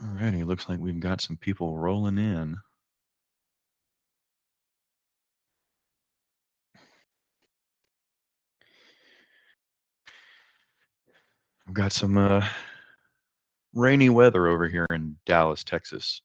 Alrighty, looks like we've got some people rolling in. I've got some rainy weather over here in Dallas, Texas.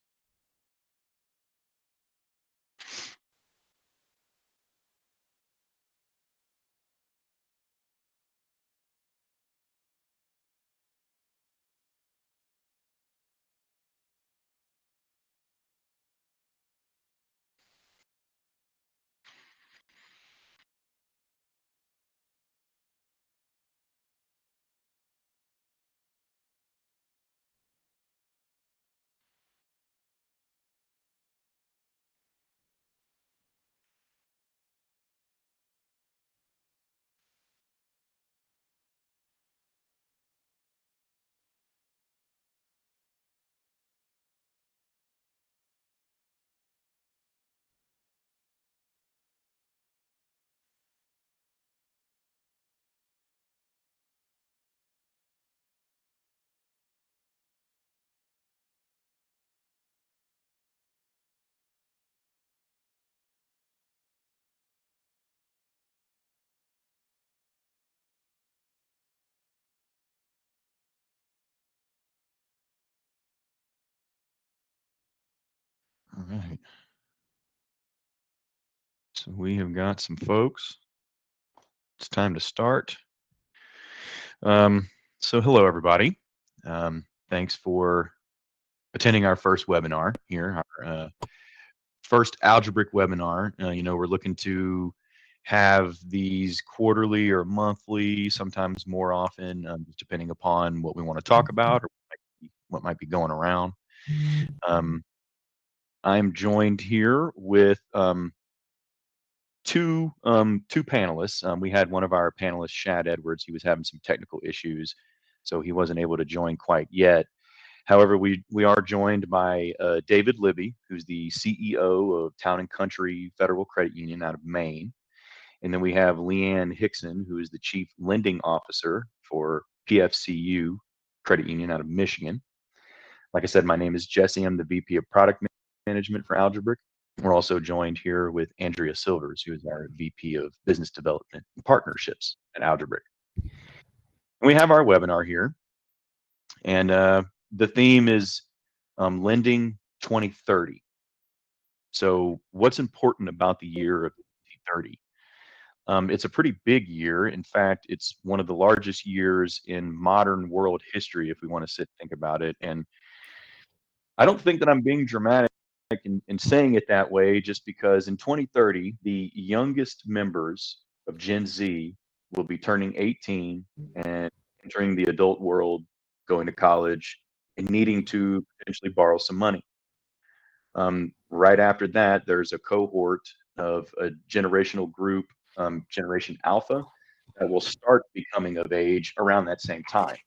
All right. So we have got some folks. It's time to start. Um, so hello, everybody. Thanks for attending our first webinar here, our first Algebrik webinar. We're looking to have these quarterly or monthly, sometimes more often, depending upon what we want to talk about or what might be going around. I'm joined here with two panelists. We had one of our panelists, Shad Edwards. He was having some technical issues, so he wasn't able to join quite yet. However, we are joined by David Libby, who's the CEO of Town and Country Federal Credit Union out of Maine. And then we have Leanne Hixson, who is the Chief Lending Officer for PFCU Credit Union out of Michigan. Like I said, my name is Jesse. I'm the VP of Product Management for Algebrik. We're also joined here with Andrea Silvers, who is our VP of Business Development and Partnerships at Algebrik. And we have our webinar here, and the theme is Lending 2030. So what's important about the year of 2030? It's a pretty big year. In fact, it's one of the largest years in modern world history, if we want to sit and think about it. And I don't think that I'm being dramatic in saying it that way, just because in 2030, the youngest members of Gen Z will be turning 18 and entering the adult world, going to college, and needing to potentially borrow some money. Right after that, there's a cohort of a generational group, Generation Alpha, that will start becoming of age around that same time.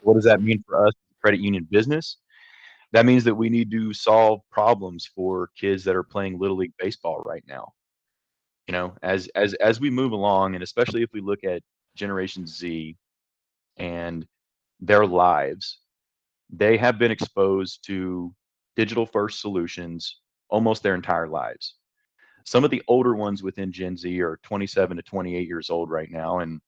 What does that mean for us, credit union business? That means that we need to solve problems for kids that are playing Little League baseball right now. As we move along, and especially if we look at Generation Z and their lives, they have been exposed to digital first solutions almost their entire lives. Some of the older ones within Gen Z are 27 to 28 years old right now, and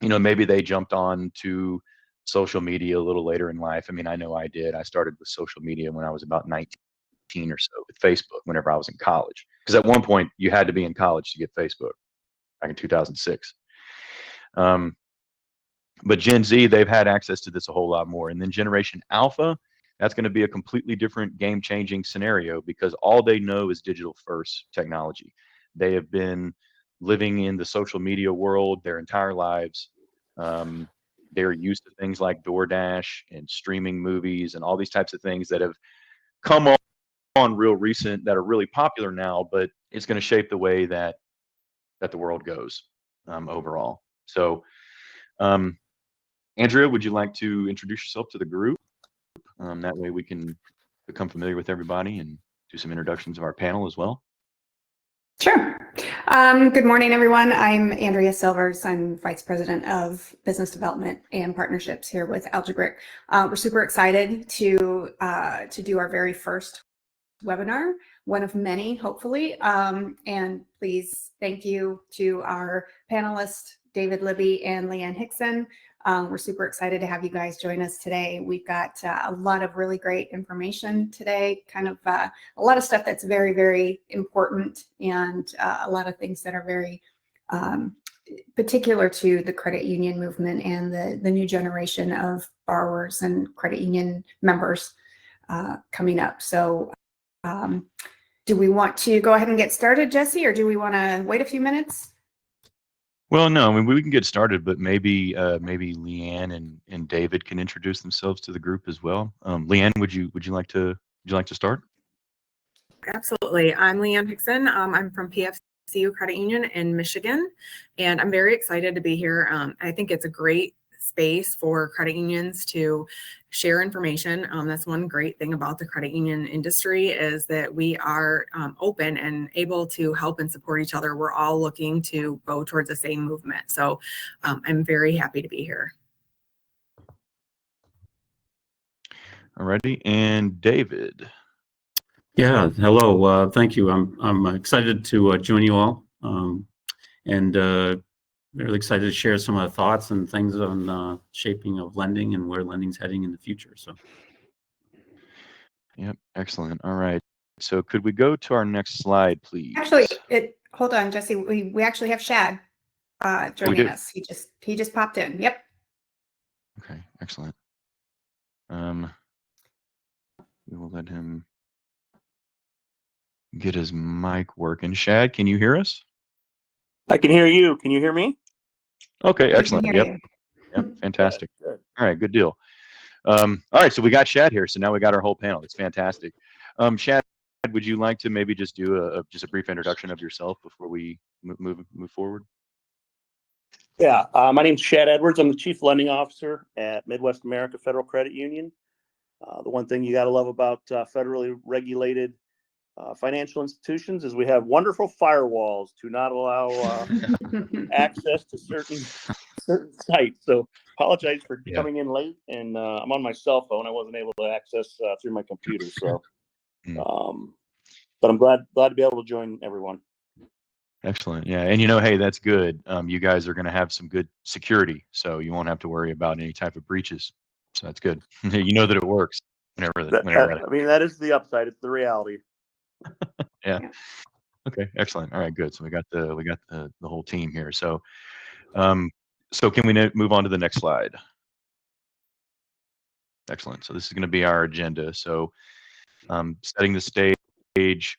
maybe they jumped on to social media a little later in life. I mean, I know I did. I started with social media when I was about 19 or so with Facebook whenever I was in college. Because at one point you had to be in college to get Facebook back in 2006. But Gen Z, they've had access to this a whole lot more. And then Generation Alpha, that's going to be a completely different game changing scenario because all they know is digital first technology. They have been living in the social media world their entire lives. They're used to things like DoorDash and streaming movies and all these types of things that have come on real recent, that are really popular now, but it's going to shape the way that the world goes overall. So, Andrea, would you like to introduce yourself to the group? That way we can become familiar with everybody and do some introductions of our panel as well. Sure. Good morning, everyone. I'm Andrea Silvers. I'm Vice President of Business Development and Partnerships here with Algebrik. We're super excited to do our very first webinar, one of many, hopefully. And please thank you to our panelists, David Libby and Leanne Hixson. We're super excited to have you guys join us today. We've got a lot of really great information today, kind of a lot of stuff that's very, very important, and a lot of things that are very particular to the credit union movement and the new generation of borrowers and credit union members coming up. So do we want to go ahead and get started, Jesse, or do we want to wait a few minutes? Well, no, I mean, we can get started, but maybe Leanne and David can introduce themselves to the group as well. Leanne, would you like to start? Absolutely. I'm Leanne Hixson. I'm from PFCU Credit Union in Michigan, and I'm very excited to be here. I think it's a great space for credit unions to share information. That's one great thing about the credit union industry, is that we are open and able to help and support each other. We're all looking to go towards the same movement. So I'm very happy to be here. Alrighty, and David. Yeah, hello. Thank you. I'm excited to join you all, and really excited to share some of the thoughts and things on shaping of lending and where lending's heading in the future. So, Yep, excellent. All right. So could we go to our next slide, please? Actually, hold on, Jesse. We actually have Shad joining us. He just popped in. Yep. Okay, excellent. We will let him get his mic working. Shad, can you hear us? I can hear you. Can you hear me? Okay, excellent. Yep, fantastic. Good. All right, good deal. All right, so we got Shad here, so now we got our whole panel. It's fantastic. Shad, would you like to maybe just do a brief introduction of yourself before we move forward? Yeah, my name's Shad Edwards. I'm the Chief Lending Officer at Midwest America Federal Credit Union. The one thing you got to love about federally regulated financial institutions is we have wonderful firewalls to not allow access to certain sites. So apologize for coming in late, and I'm on my cell phone. I wasn't able to access through my computer. So, but I'm glad to be able to join everyone. Excellent. Yeah, and hey, that's good. You guys are going to have some good security, so you won't have to worry about any type of breaches. So that's good. You know that it works. I mean, that is the upside. It's the reality. Yeah. Okay. Excellent. All right. Good. So we got the whole team here. So, so can we move on to the next slide? Excellent. So this is going to be our agenda. So, setting the stage,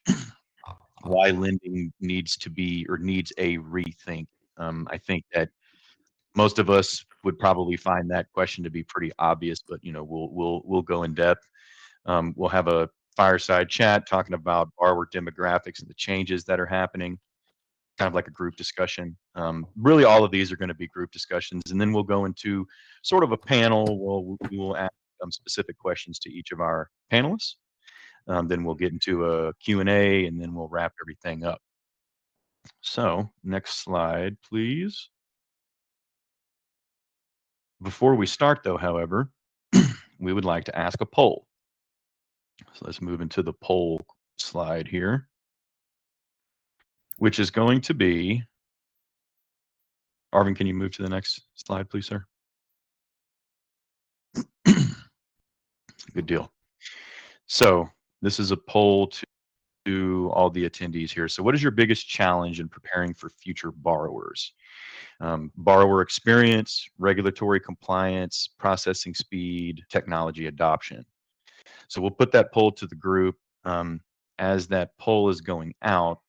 why lending needs a rethink. I think that most of us would probably find that question to be pretty obvious, but we'll go in depth. We'll have a fireside chat talking about borrower demographics and the changes that are happening, kind of like a group discussion. Really, all of these are going to be group discussions, and then we'll go into sort of a panel. We will ask specific questions to each of our panelists. Then we'll get into a Q&A, and then we'll wrap everything up. So, next slide, please. Before we start, though, however, we would like to ask a poll. So let's move into the poll slide here, which is going to be, Arvin, can you move to the next slide, please, sir? Good deal. So this is a poll to all the attendees here. So what is your biggest challenge in preparing for future borrowers? Borrower experience, regulatory compliance, processing speed, technology adoption. So we'll put that poll to the group. As that poll is going out,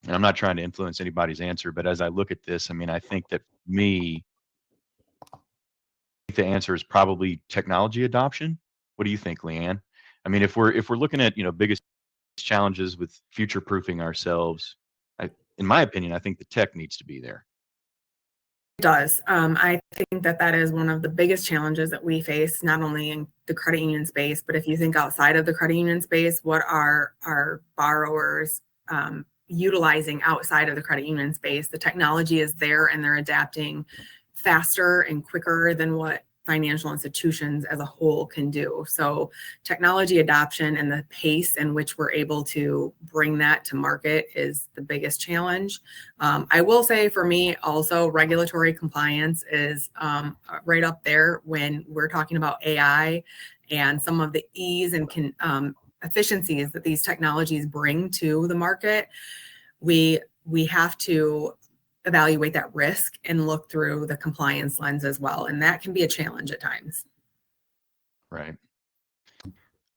and I'm not trying to influence anybody's answer, but as I look at this, I mean, I think that for me, the answer is probably technology adoption. What do you think, Leanne? I mean, if we're looking at biggest challenges with future-proofing ourselves, in my opinion, I think the tech needs to be there. It does. I think that is one of the biggest challenges that we face, not only in the credit union space, but if you think outside of the credit union space, what are our borrowers utilizing outside of the credit union space. The technology is there and they're adapting faster and quicker than what financial institutions as a whole can do. So technology adoption and the pace in which we're able to bring that to market is the biggest challenge. I will say for me also, regulatory compliance is right up there when we're talking about AI and some of the ease and efficiencies that these technologies bring to the market. We have to evaluate that risk and look through the compliance lens as well. And that can be a challenge at times. Right.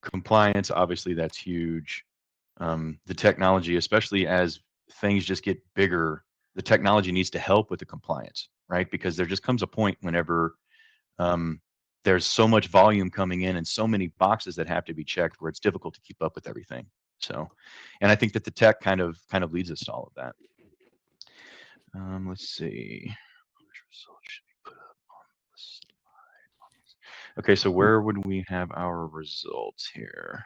Compliance, obviously, that's huge. The technology, especially as things just get bigger, the technology needs to help with the compliance, right? Because there just comes a point whenever there's so much volume coming in and so many boxes that have to be checked where it's difficult to keep up with everything. So, and I think that the tech kind of leads us to all of that. Let's see. Which results should be put up on the slide? Okay, so where would we have our results here?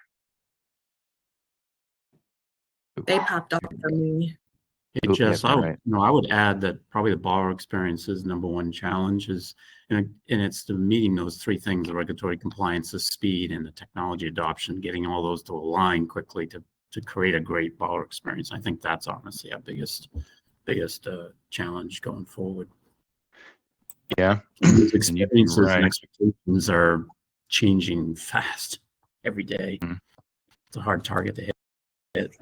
They popped up for me. Hey, Oop, Jess, yeah, I would, right. I would add that probably the borrower experience is number one challenge and it's the meeting those three things: the regulatory compliance, the speed, and the technology adoption, getting all those to align quickly to create a great borrower experience. I think that's honestly our biggest challenge going forward. Yeah. These And you'd be experiences and right. expectations are changing fast every day. Mhm. It's a hard target to hit.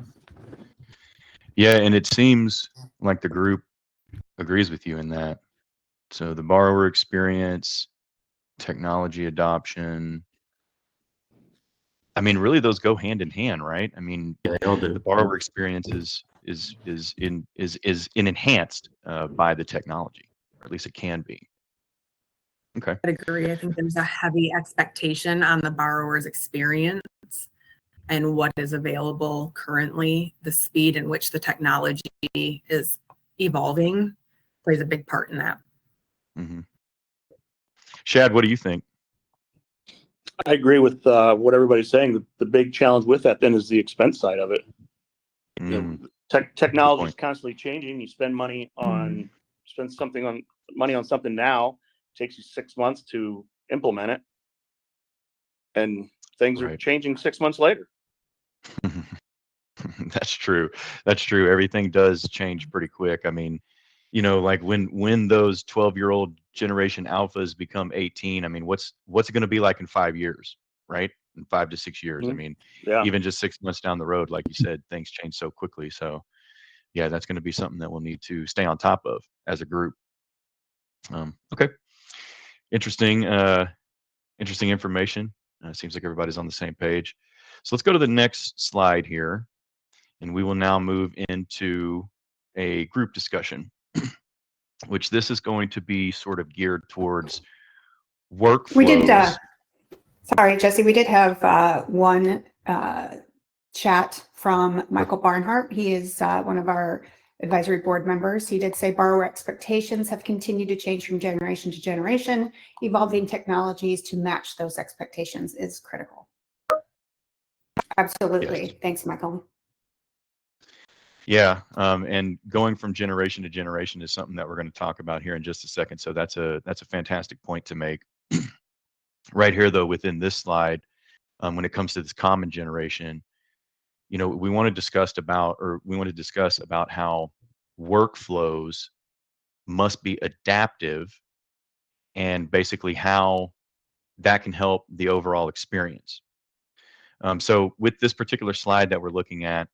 Yeah, and it seems like the group agrees with you in that. So the borrower experience, technology adoption. I mean, really, those go hand in hand, right? I mean, Yeah, they all the do. borrower experience is enhanced by the technology, or at least it can be. Okay. I agree. I think there's a heavy expectation on the borrower's experience and what is available currently. The speed in which the technology is evolving plays a big part in that. Mm-hmm. Shad, what do you think? I agree with what everybody's saying. The big challenge with that then is the expense side of it. You know, technology is constantly changing. You spend money on money on something now. It takes you 6 months to implement it, and things are Right. changing 6 months later. That's true. That's true. Everything does change pretty quick. I mean, you know, like when those 12-year-old generation alphas become 18, I mean, what's it going to be like in 5 years, right? In 5 to 6 years. I mean, even just 6 months down the road, like you said, things change so quickly. So yeah, that's going to be something that we'll need to stay on top of as a group. Okay. Interesting information. Seems like everybody's on the same page. So let's go to the next slide here, and we will now move into a group discussion, which this is going to be sort of geared towards workflows. We did, sorry, Jesse, we did have one chat from Michael Barnhart. He is one of our advisory board members. He did say borrower expectations have continued to change from generation to generation. Evolving technologies to match those expectations is critical. Absolutely. Yes. Thanks, Michael. Yeah, and going from generation to generation is something that we're going to talk about here in just a second. So that's a fantastic point to make. Right here, though, within this slide, when it comes to this common generation, you know, we want to discuss about how workflows must be adaptive and basically how that can help the overall experience. So with this particular slide that we're looking at,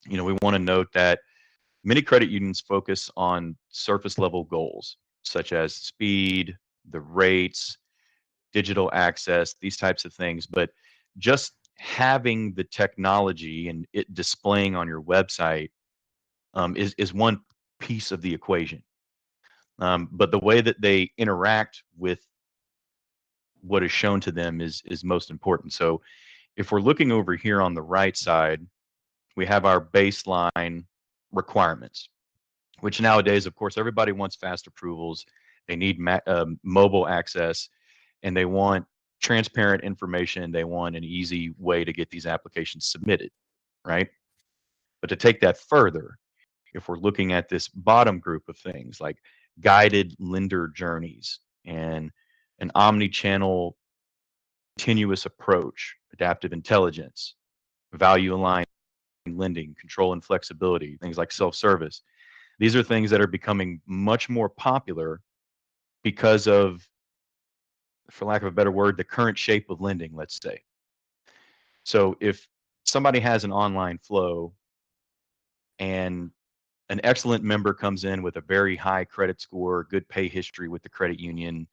you know, we want to note that many credit unions focus on surface level goals, such as speed, the rates, digital access, these types of things. But just having the technology and it displaying on your website is one piece of the equation. But the way that they interact with what is shown to them is most important. So if we're looking over here on the right side, we have our baseline requirements, which nowadays, of course, everybody wants fast approvals. They need mobile access, and they want transparent information. They want an easy way to get these applications submitted, right? But to take that further, if we're looking at this bottom group of things like guided lender journeys and an omni-channel continuous approach, adaptive intelligence, value aligned lending, control and flexibility, things like self-service. These are things that are becoming much more popular because of, for lack of a better word, the current shape of lending, let's say. So if somebody has an online flow and an excellent member comes in with a very high credit score, good pay history with the credit union,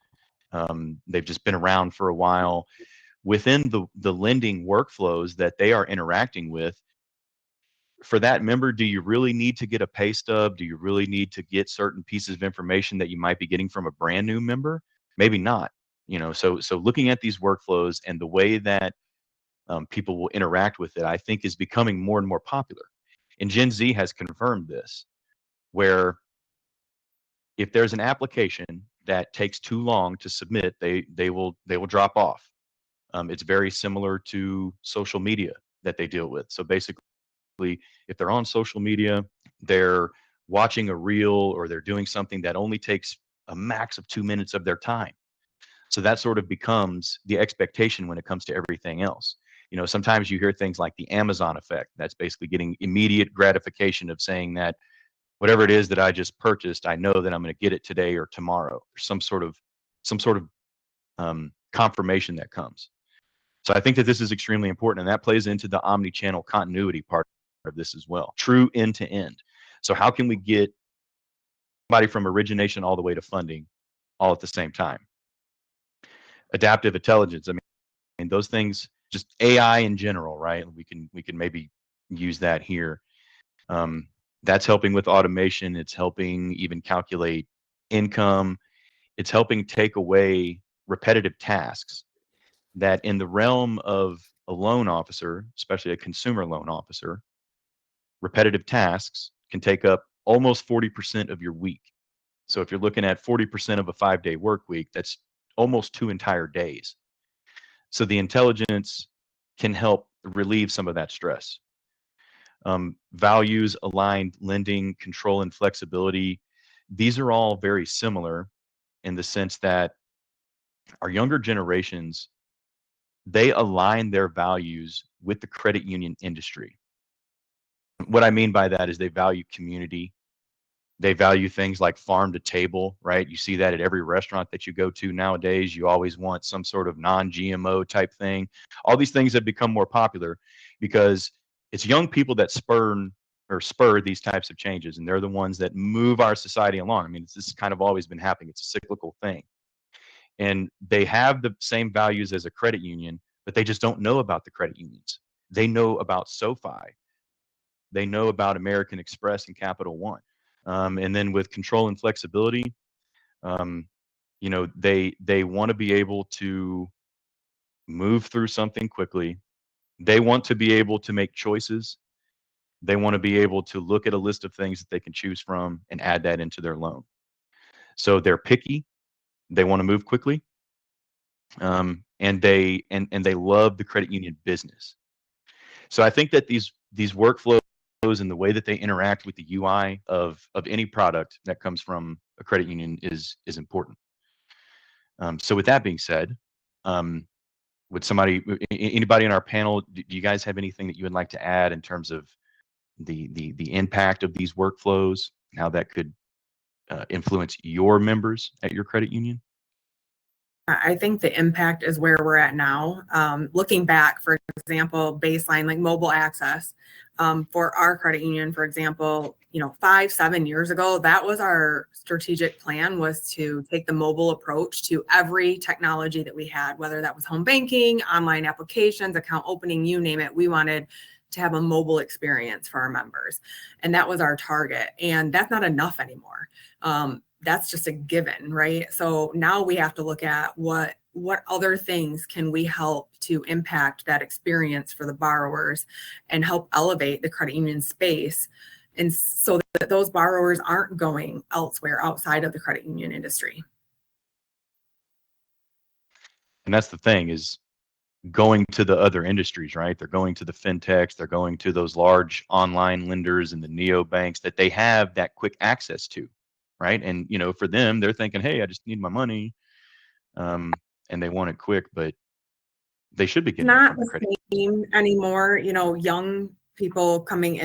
they've just been around for a while, within the lending workflows that they are interacting with, for that member, do you really need to get a pay stub? Do you really need to get certain pieces of information that you might be getting from a brand new member? Maybe not. So looking at these workflows and the way that people will interact with it, I think is becoming more and more popular. And Gen Z has confirmed this, where if there's an application that takes too long to submit, they will drop off. It's very similar to social media that they deal with. So basically, if they're on social media, they're watching a reel or they're doing something that only takes a max of 2 minutes of their time. So that sort of becomes the expectation when it comes to everything else. Sometimes you hear things like the Amazon effect. That's basically getting immediate gratification of saying that whatever it is that I just purchased, I know that I'm going to get it today or tomorrow, or some sort of confirmation that comes. So I think that this is extremely important, and that plays into the omni-channel continuity part of this as well. True end to end. So how can we get somebody from origination all the way to funding all at the same time? Adaptive intelligence. I mean those things, just AI in general, right? We can maybe use that here. That's helping with automation. It's helping even calculate income. It's helping take away repetitive tasks that in the realm of a loan officer, especially a consumer loan officer, repetitive tasks can take up almost 40% of your week. So if you're looking at 40% of a 5-day work week, that's almost 2 entire days. So the intelligence can help relieve some of that stress. Values aligned lending, control and flexibility. These are all very similar in the sense that our younger generations, they align their values with the credit union industry. What I mean by that is they value community. They value things like farm to table, right? You see that at every restaurant that you go to nowadays. You always want some sort of non-GMO type thing. All these things have become more popular because it's young people that spur these types of changes, and they're the ones that move our society along. I mean, this has kind of always been happening. It's a cyclical thing. And they have the same values as a credit union, but they just don't know about the credit unions. They know about SoFi. They know about American Express and Capital One. And then with control and flexibility, they want to be able to move through something quickly. They want to be able to make choices. They want to be able to look at a list of things that they can choose from and add that into their loan. So they're picky. They want to move quickly. And they love the credit union business. So I think that these workflows and the way that they interact with the UI of any product that comes from a credit union is important. So with that being said, would anybody on our panel, do you guys have anything that you would like to add in terms of the impact of these workflows and how that could influence your members at your credit union? I think the impact is where we're at now. Looking back, for example, baseline like mobile access for our credit union, for example, 5-7 years ago, that was our strategic plan, was to take the mobile approach to every technology that we had, whether that was home banking, online applications, account opening, you name it. We wanted to have a mobile experience for our members. And that was our target. And that's not enough anymore. That's just a given, right? So now we have to look at what other things can we help to impact that experience for the borrowers and help elevate the credit union space, and so that those borrowers aren't going elsewhere outside of the credit union industry. And that's the thing is, going to the other industries, right? They're going to the fintechs, they're going to those large online lenders and the neobanks that they have that quick access to, right? And for them, they're thinking, hey, I just need my money, and they want it quick, but they should be getting it Not from the the credit. same anymore. Young people coming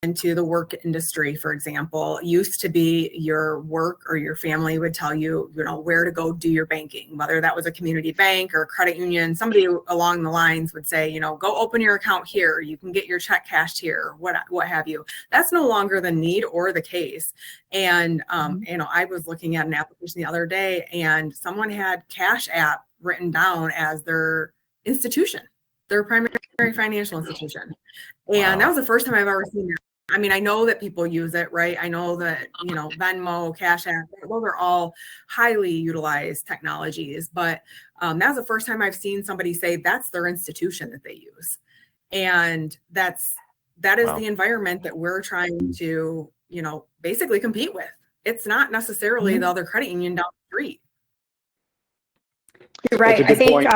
into the work industry, for example, used to be your work or your family would tell you, where to go do your banking, whether that was a community bank or a credit union. Somebody along the lines would say, go open your account here. You can get your check cashed here, what have you. That's no longer the need or the case. And, I was looking at an application the other day and someone had Cash App written down as their institution, their primary financial institution. And that was the first time I've ever seen that. I mean, I know that people use it, right? I know that, Venmo, Cash App, those are all highly utilized technologies, but that was the first time I've seen somebody say that's their institution that they use. And that is Wow. the environment that we're trying to, basically compete with. It's not necessarily the other credit union down the street. You're right. That's a good point.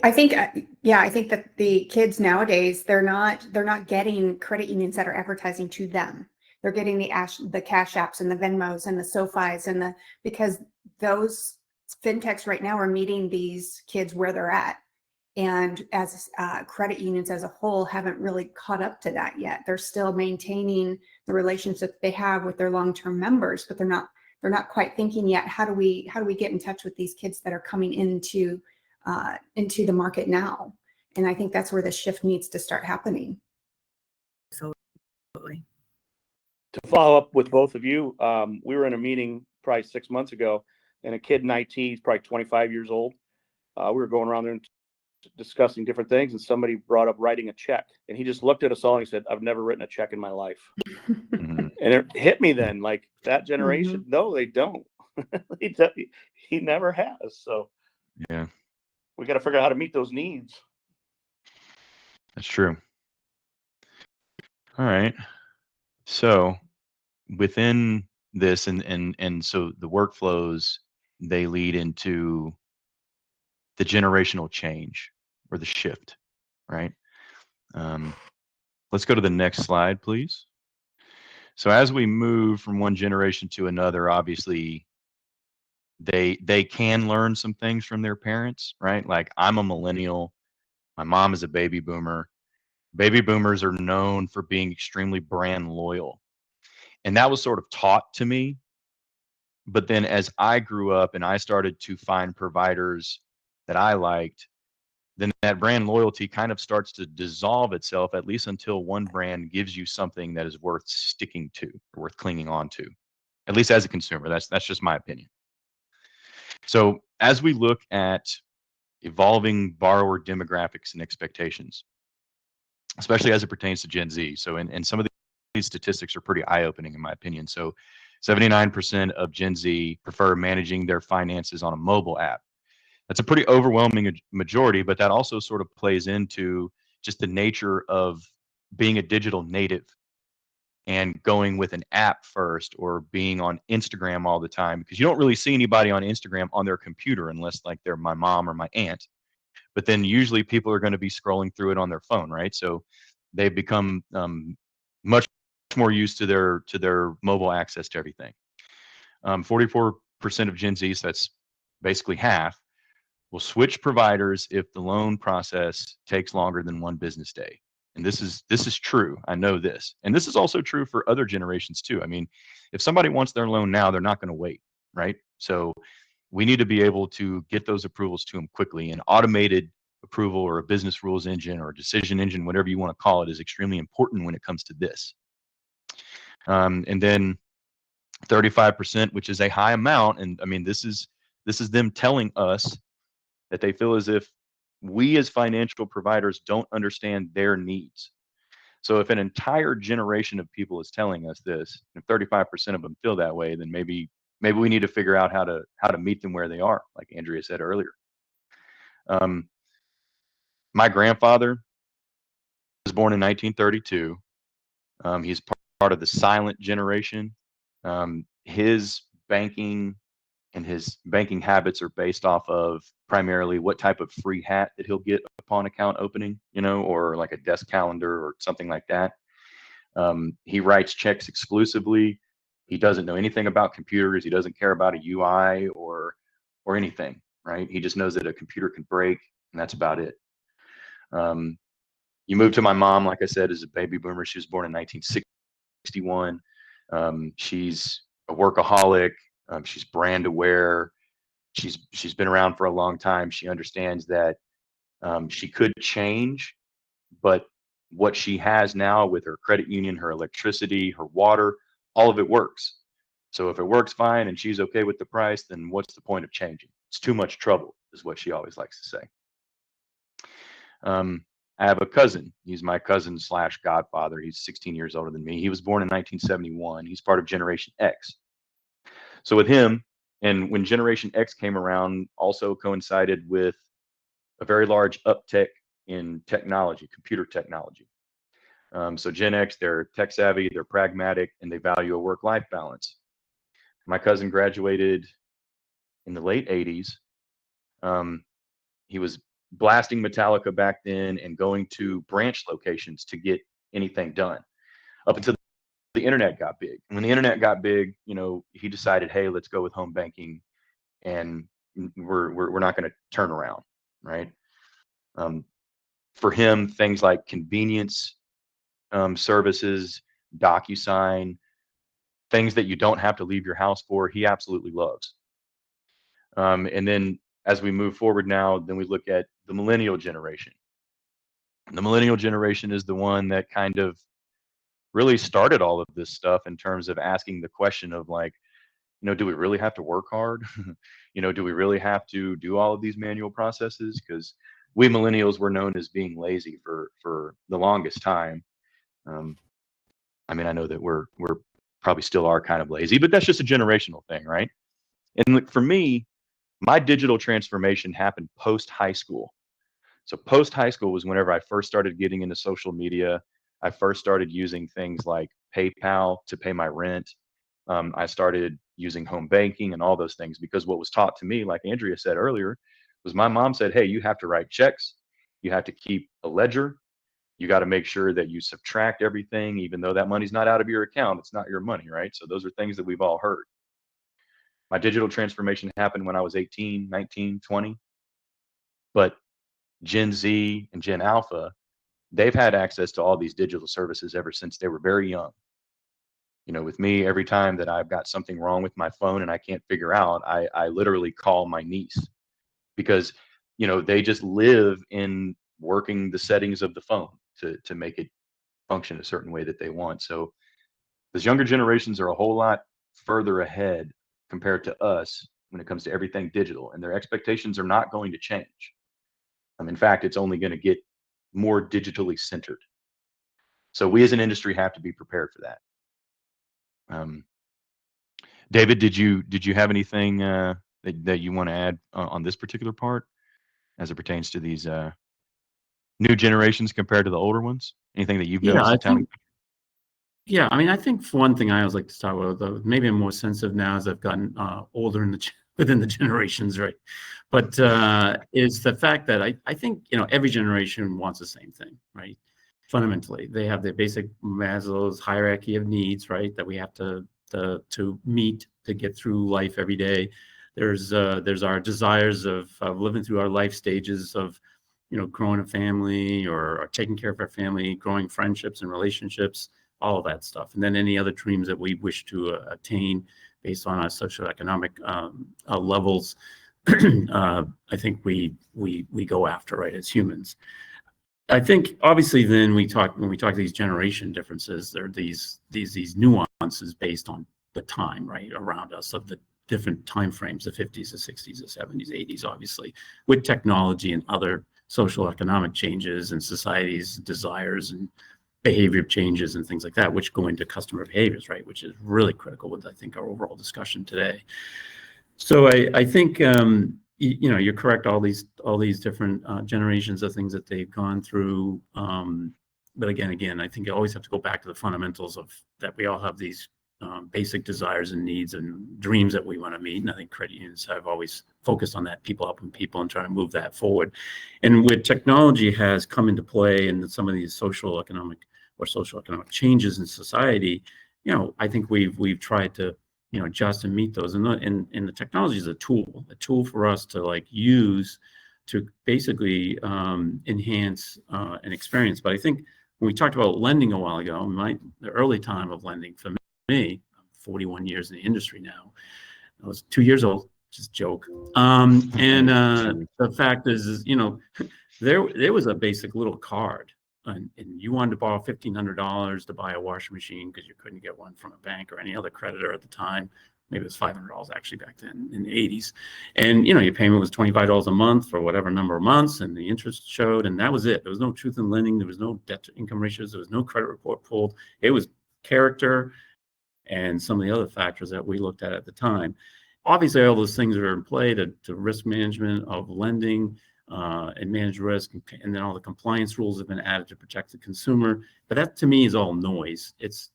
I think that the kids nowadays, they're not getting credit unions that are advertising to them. They're getting the Cash Apps and the Venmos and the SoFis because those fintechs right now are meeting these kids where they're at. And as credit unions as a whole haven't really caught up to that yet. They're still maintaining the relationship they have with their long-term members, but they're not quite thinking yet, how do we get in touch with these kids that are coming into the market now? And I think that's where the shift needs to start happening. Absolutely. To follow up with both of you, we were in a meeting probably 6 months ago, and a kid in IT, he's probably 25 years old. We were going around there and discussing different things, and somebody brought up writing a check, and he just looked at us all and he said, "I've never written a check in my life." Mhm. And it hit me then, like, that generation, no, they don't. He never has. So Yeah, we got to figure out how to meet those needs. that's true. All right. So within this and so the workflows, they lead into the generational change or the shift, right? Let's go to the next slide, please. So as we move from one generation to another, obviously they can learn some things from their parents, right? Like I'm a millennial, my mom is a baby boomer. Baby boomers are known for being extremely brand loyal. And that was sort of taught to me. But then as I grew up and I started to find providers that I liked, then that brand loyalty kind of starts to dissolve itself, at least until one brand gives you something that is worth sticking to or worth clinging on to, at least as a consumer. That's just my opinion. So as we look at evolving borrower demographics and expectations, especially as it pertains to Gen Z. So, and some of these statistics are pretty eye-opening in my opinion. So 79% of Gen Z prefer managing their finances on a mobile app. That's a pretty overwhelming majority, but that also sort of plays into just the nature of being a digital native and going with an app first or being on Instagram all the time, because you don't really see anybody on Instagram on their computer unless like they're my mom or my aunt. But then usually people are going to be scrolling through it on their phone, right? So they become much more used to their mobile access to everything. 44% of Gen Z, so that's basically half, will switch providers if the loan process takes longer than one business day. And this is true. I know this. And this is also true for other generations too. I mean, if somebody wants their loan now, they're not going to wait, right? So we need to be able to get those approvals to them quickly. And automated approval or a business rules engine or a decision engine, whatever you want to call it, is extremely important when it comes to this. And then 35%, which is a high amount. And I mean, this is them telling us that they feel as if we as financial providers don't understand their needs. So if an entire generation of people is telling us this, and 35% of them feel that way, then maybe we need to figure out how to meet them where they are, like Andrea said earlier. My grandfather was born in 1932. He's part of the silent generation. His banking and his banking habits are based off of primarily what type of free hat that he'll get upon account opening, or like a desk calendar or something like that. He writes checks exclusively. He doesn't know anything about computers. He doesn't care about a UI or anything, right? He just knows that a computer can break, and that's about it. You move to my mom, like I said, is a baby boomer. She was born in 1961. She's a workaholic. She's brand aware. She's been around for a long time. She understands that she could change, but what she has now with her credit union, her electricity, her water, all of it works. So if it works fine and she's okay with the price, then what's the point of changing? It's too much trouble, is what she always likes to say. I have a cousin. He's my cousin / godfather. He's 16 years older than me. He was born in 1971. He's part of Generation X. So with him, and when Generation X came around, also coincided with a very large uptick in technology, computer technology. So Gen X, they're tech savvy, they're pragmatic, and they value a work-life balance. My cousin graduated in the late 80s. He was blasting Metallica back then and going to branch locations to get anything done up until the internet got big. And when the internet got big, he decided, hey, let's go with home banking, and we're not going to turn around, right? For him, things like convenience services, DocuSign, things that you don't have to leave your house for, he absolutely loves. And then as we move forward now, then we look at the millennial generation. The millennial generation is the one that kind of really started all of this stuff in terms of asking the question of like, do we really have to work hard? Do we really have to do all of these manual processes? Because we millennials were known as being lazy for the longest time. I mean, I know that we're probably still are kind of lazy, but that's just a generational thing, right? And look, for me, my digital transformation happened post high school. So post high school was whenever I first started getting into social media. I first started using things like PayPal to pay my rent. I started using home banking and all those things because what was taught to me, like Andrea said earlier, was my mom said, hey, you have to write checks. You have to keep a ledger. You got to make sure that you subtract everything, even though that money's not out of your account. It's not your money, right? So those are things that we've all heard. My digital transformation happened when I was 18, 19, 20. But Gen Z and Gen Alpha, they've had access to all these digital services ever since they were very young. With me, every time that I've got something wrong with my phone and I can't figure out, I literally call my niece because, they just live in working the settings of the phone to make it function a certain way that they want. So those younger generations are a whole lot further ahead compared to us when it comes to everything digital, and their expectations are not going to change. In fact, it's only going to get more digitally centered. So we as an industry have to be prepared for that. David, did you have anything that you want to add on this particular part as it pertains to these new generations compared to the older ones? Anything that you've noticed? I think for one thing I always like to start with, though, maybe I'm more sensitive now as I've gotten older within the generations, right? But is the fact that I think every generation wants the same thing, right? Fundamentally, they have their basic Maslow's hierarchy of needs, right? That we have to meet to get through life every day. There's our desires of living through our life stages of growing a family or taking care of our family, growing friendships and relationships, all of that stuff. And then any other dreams that we wish to attain based on our socioeconomic levels, I think we go after, right, as humans. I think obviously then when we talk these generation differences, there are these nuances based on the time, right, around us of the different time frames, the 50s, the 60s, the 70s, 80s, obviously, with technology and other social economic changes and society's desires and behavior changes and things like that, which go into customer behaviors, right, which is really critical with, I think, our overall discussion today. So I think you're correct. All these different generations of things that they've gone through. But again, I think you always have to go back to the fundamentals of that. We all have these basic desires and needs and dreams that we want to meet. And I think credit unions have always focused on that, people helping people and trying to move that forward. And with technology has come into play and some of these social economic changes in society, I think we've tried to, adjust and meet those. And the technology is a tool for us to use to basically enhance an experience. But I think when we talked about lending a while ago, the early time of lending for me, I'm 41 years in the industry now. I was 2 years old, just joke. The fact is, there was a basic little card, and you wanted to borrow $1,500 to buy a washing machine because you couldn't get one from a bank or any other creditor at the time. Maybe it was $500 actually back then in the 80s. And, your payment was $25 a month for whatever number of months, and the interest showed, and that was it. There was no truth in lending. There was no debt to income ratios. There was no credit report pulled. It was character and some of the other factors that we looked at the time. Obviously, all those things are in play to risk management of lending and manage risk, and then all the compliance rules have been added to protect the consumer. But that, to me, is all noise. It's,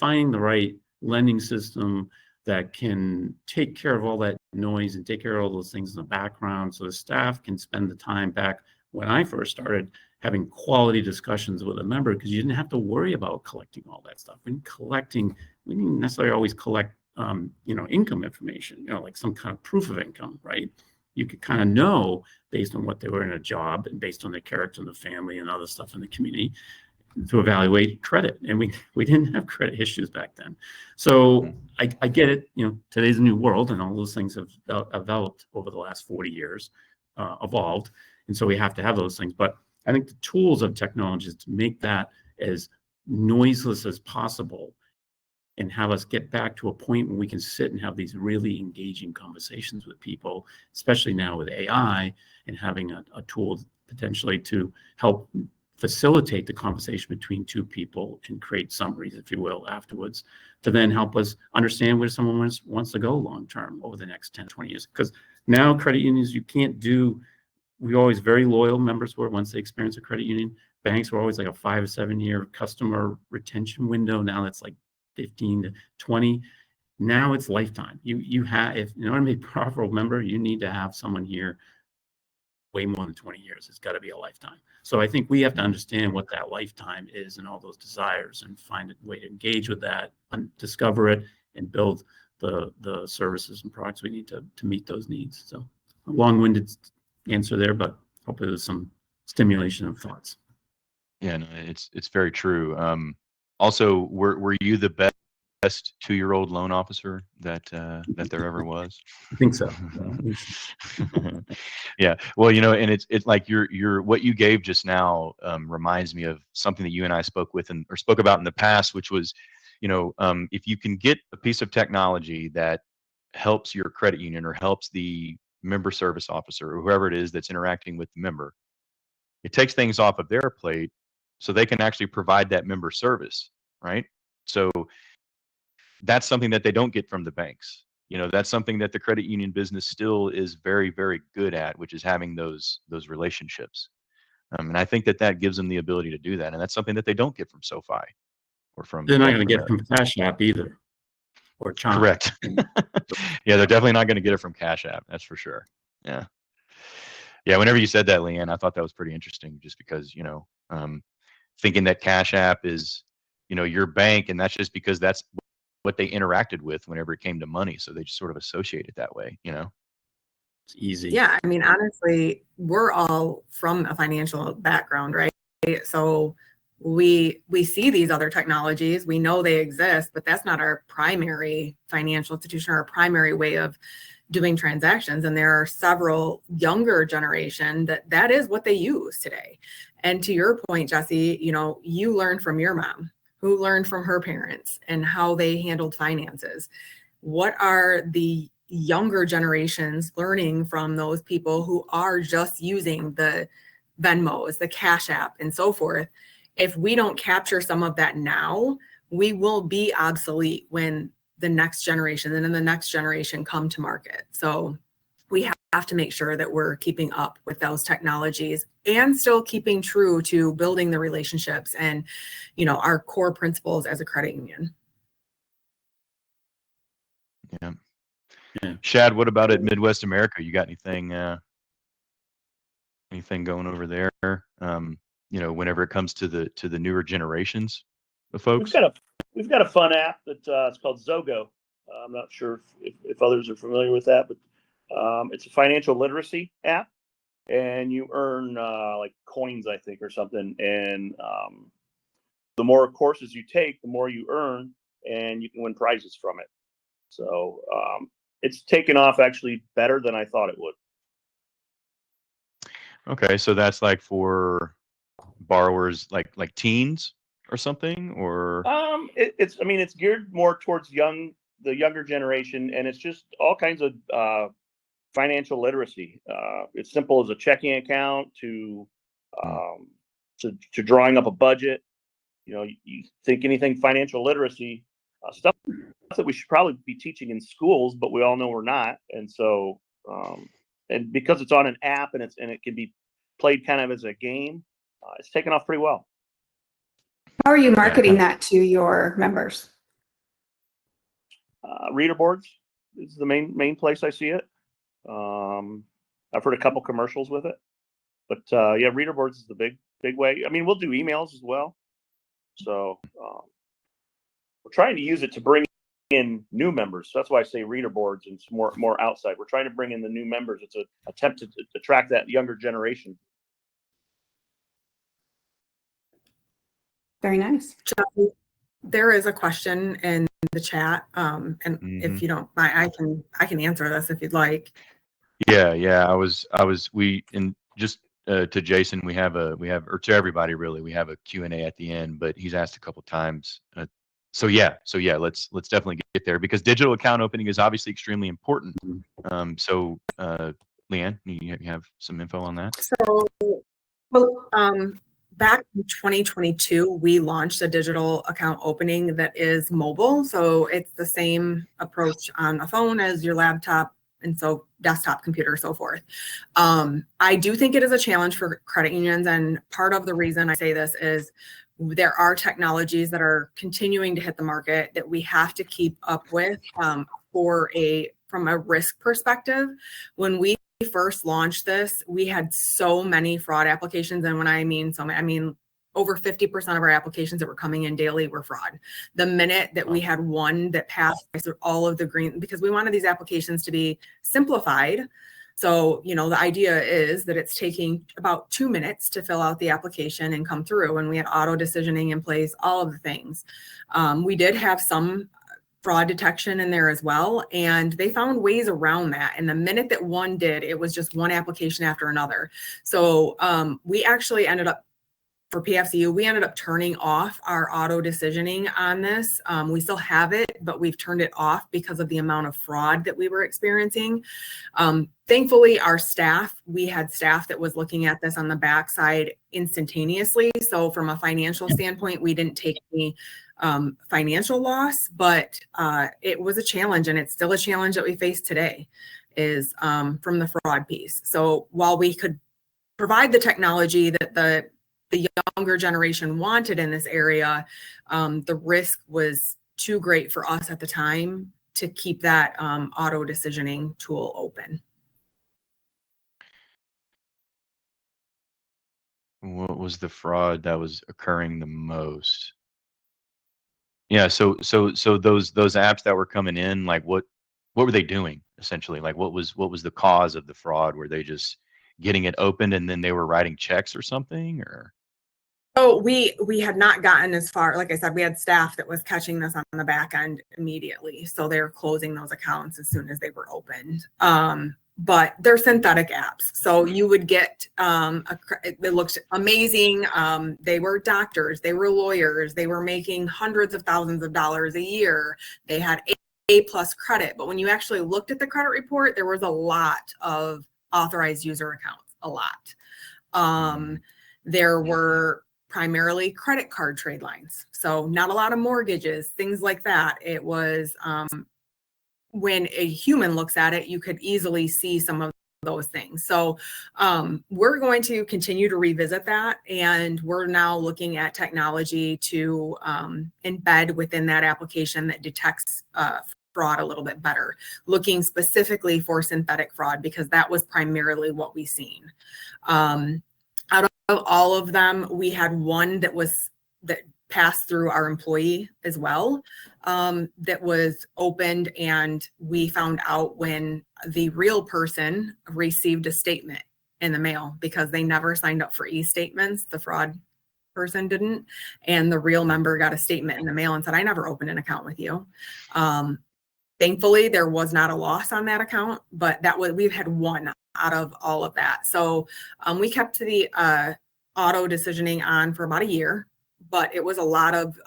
finding the right lending system that can take care of all that noise and take care of all those things in the background so the staff can spend the time back when I first started having quality discussions with a member, because you didn't have to worry about collecting all that stuff. We didn't necessarily always collect, income information, like some kind of proof of income, right? You could kind of know based on what they were in a job and based on their character in the family and other stuff in the community to evaluate credit. And we didn't have credit issues back then. So I get it, today's a new world and all those things have developed over the last 40 years, evolved. And so we have to have those things. But I think the tools of technology is to make that as noiseless as possible and have us get back to a point where we can sit and have these really engaging conversations with people, especially now with AI and having a tool potentially to help facilitate the conversation between two people and create summaries, if you will, afterwards, to then help us understand where someone wants to go long-term over the next 10, 20 years. Because now credit unions, we always very loyal members were once they experience a credit union. Banks were always like a 5 or 7 year customer retention window. Now that's like 15 to 20. Now it's lifetime. If in order to be a profitable member, you need to have someone here way more than 20 years. It's got to be a lifetime. So I think we have to understand what that lifetime is and all those desires and find a way to engage with that and discover it and build the services and products we need to meet those needs. So a long-winded answer there, but hopefully there's some stimulation of thoughts. Yeah, no, it's very true. Also, were you the best 2-year-old loan officer that there ever was? I think so. Yeah. Well, and it's like your what you gave just now reminds me of something that you and I spoke about in the past, which was, if you can get a piece of technology that helps your credit union or helps the member service officer or whoever it is that's interacting with the member, it takes things off of their plate so they can actually provide that member service, right? So that's something that they don't get from the banks. That's something that the credit union business still is very, very good at, which is having those relationships. And I think that gives them the ability to do that. And that's something that they don't get from SoFi or from. They're not going to get from Cash App either, or Chime. Correct. Yeah, they're definitely not going to get it from Cash App. That's for sure. Yeah. Yeah. Whenever you said that, Leanne, I thought that was pretty interesting, just because, thinking that Cash App is, your bank, and that's just because that's what they interacted with whenever it came to money. So they just sort of associate it that way, It's easy. Yeah, I mean, honestly, we're all from a financial background, right? So we see these other technologies, we know they exist, but that's not our primary financial institution or our primary way of doing transactions. And there are several younger generation that is what they use today. And to your point, Jesse, you learned from your mom, who learned from her parents and how they handled finances. What are the younger generations learning from those people who are just using the Venmos, the Cash App, and so forth? If we don't capture some of that now, we will be obsolete when the next generation and then the next generation come to market. So we have to make sure that we're keeping up with those technologies and still keeping true to building the relationships and, our core principles as a credit union. Yeah. Yeah. Shad, what about at Midwest America? You got anything going over there? Whenever it comes to the newer generations of folks. We've got a fun app that it's called Zoho. I'm not sure if others are familiar with that, but it's a financial literacy app, and you earn like coins, I think, or something. And the more courses you take, the more you earn, and you can win prizes from it. So it's taken off actually better than I thought it would. Okay, so that's like for borrowers like teens or something, or It's geared more towards the younger generation, and it's just all kinds of financial literacy. It's simple as a checking account to drawing up a budget. You think anything financial literacy stuff that we should probably be teaching in schools, but we all know we're not. And so, and because it's on an app and it can be played kind of as a game, it's taken off pretty well. How are you marketing that to your members? Reader boards is the main place I see it. I've heard a couple commercials with it, but yeah, reader boards is the big way. I mean, we'll do emails as well. So we're trying to use it to bring in new members. So that's why I say reader boards and some more outside. We're trying to bring in the new members. It's an attempt to attract that younger generation. Very nice. There is a question in the chat, and if you don't mind, I can answer this if you'd like. Yeah. To Jason, or to everybody really, we have a Q&A at the end, but he's asked a couple times. So yeah, let's definitely get there, because digital account opening is obviously extremely important. Leanne, you have some info on that? So, back in 2022, we launched a digital account opening that is mobile. So it's the same approach on a phone as your laptop, and so desktop computer, so forth. I do think it is a challenge for credit unions, and part of the reason I say this is there are technologies that are continuing to hit the market that we have to keep up with from a risk perspective. When we first launched this, we had so many fraud applications, and when I mean so many, I mean over 50% of our applications that were coming in daily were fraud. The minute that we had one that passed through all of the green, because we wanted these applications to be simplified. So, the idea is that it's taking about 2 minutes to fill out the application and come through, and we had auto decisioning in place, all of the things. We did have some fraud detection in there as well, and they found ways around that. And the minute that one did, it was just one application after another. So we actually ended up, for PFCU, we ended up turning off our auto decisioning on this. We still have it, but we've turned it off because of the amount of fraud that we were experiencing. Thankfully, we had staff that was looking at this on the backside instantaneously. So from a financial standpoint, we didn't take any financial loss, but it was a challenge, and it's still a challenge that we face today, is from the fraud piece. So while we could provide the technology that the younger generation wanted in this area, the risk was too great for us at the time to keep that auto decisioning tool open. What was the fraud that was occurring the most? Yeah, so those apps that were coming in, like what were they doing essentially? Like what was the cause of the fraud? Were they just getting it opened and then they were writing checks or something, or? Oh, we had not gotten as far. Like I said, we had staff that was catching this on the back end immediately. So they were closing those accounts as soon as they were opened. But they're synthetic apps. So you would get, it looked amazing. They were doctors, they were lawyers, they were making hundreds of thousands of dollars a year. They had A+ credit. But when you actually looked at the credit report, there was a lot of authorized user accounts, a lot. There were primarily credit card trade lines. So not a lot of mortgages, things like that. It was, when a human looks at it, you could easily see some of those things. So we're going to continue to revisit that. And we're now looking at technology to embed within that application that detects fraud a little bit better, looking specifically for synthetic fraud, because that was primarily what we seen. Out of all of them, we had one that passed through our employee as well, that was opened, and we found out when the real person received a statement in the mail, because they never signed up for e-statements. The fraud person didn't, and the real member got a statement in the mail and said, I never opened an account with you. Thankfully, there was not a loss on that account, but we've had one out of all of that. So we kept the auto decisioning on for about a year, but it was a lot of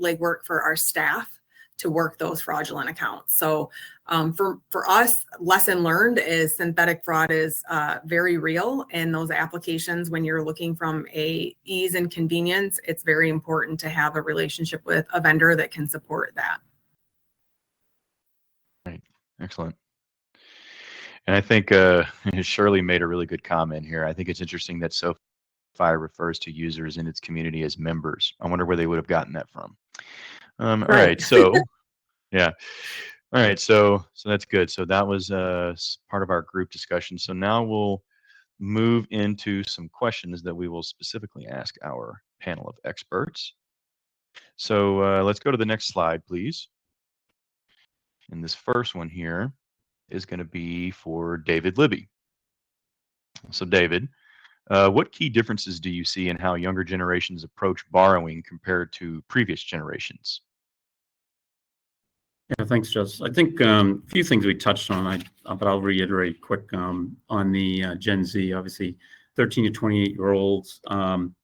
legwork for our staff to work those fraudulent accounts. So for us, lesson learned is synthetic fraud is very real, and those applications, when you're looking from a ease and convenience, it's very important to have a relationship with a vendor that can support that. Right. Excellent. And I think Shirley made a really good comment here. I think it's interesting that SoFi refers to users in its community as members. I wonder where they would have gotten that from. All right. So, yeah. All right. So that's good. So that was part of our group discussion. So now we'll move into some questions that we will specifically ask our panel of experts. So let's go to the next slide, please. And this first one here is going to be for David Libby. So David, what key differences do you see in how younger generations approach borrowing compared to previous generations? Yeah, thanks, Jess. I think a few things we touched on, but I'll reiterate quick on the Gen Z, obviously 13 to 28-year-olds. And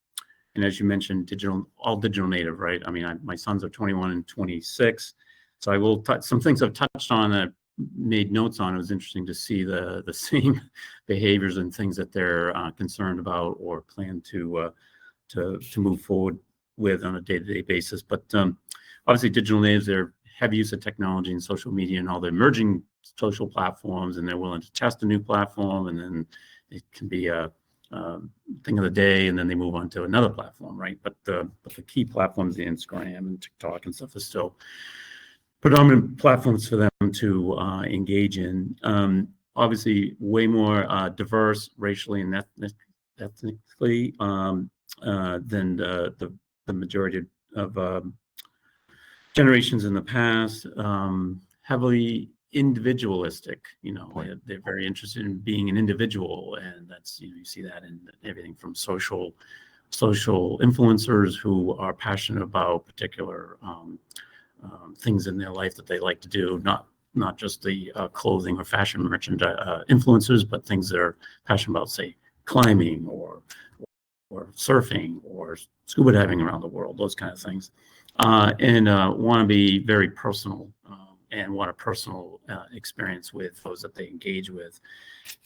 as you mentioned, all digital native, right? I mean, my sons are 21 and 26. So I will touch some things I've touched on that made notes on. It was interesting to see the same behaviors and things that they're concerned about or plan to move forward with on a day-to-day basis. But obviously, digital natives, they're heavy use of technology and social media and all the emerging social platforms, and they're willing to test a new platform, and then it can be a thing of the day, and then they move on to another platform, right? But the key platforms, the Instagram and TikTok and stuff, is still predominant platforms for them to engage in. Obviously, way more diverse racially and ethnically than the majority of generations in the past. Heavily individualistic, they're very interested in being an individual, and that's, you see that in everything from social influencers who are passionate about particular things in their life that they like to do, not just the clothing or fashion merchandise influencers, but things they're passionate about, say climbing or surfing or scuba diving around the world, those kind of things, and want to be very personal and want a personal experience with those that they engage with,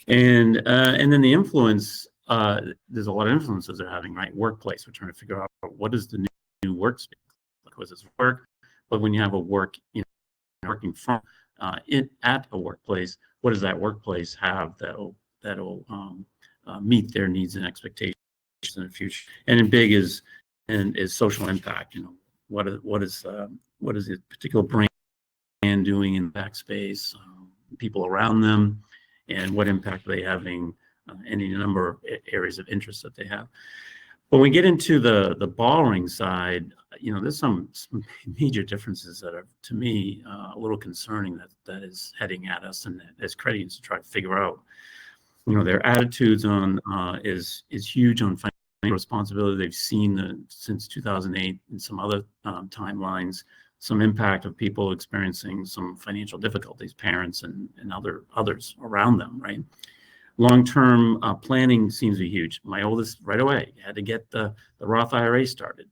and then the influence. There's a lot of influences they're having, right? Workplace. We're trying to figure out what is the new workspace. Like, was this work? But when you have a working from at a workplace, what does that workplace have that'll meet their needs and expectations in the future? And in big is social impact. What is a particular brand doing in the backspace, people around them, and what impact are they having in a number of areas of interest that they have. When we get into the borrowing side, there's some major differences that are, to me, a little concerning that is heading at us, and as credit unions to try to figure out, their attitudes on is huge on financial responsibility. They've seen since 2008 and some other timelines, some impact of people experiencing some financial difficulties, parents and others around them, right? Long-term planning seems to be huge. My oldest, right away, had to get the Roth IRA started,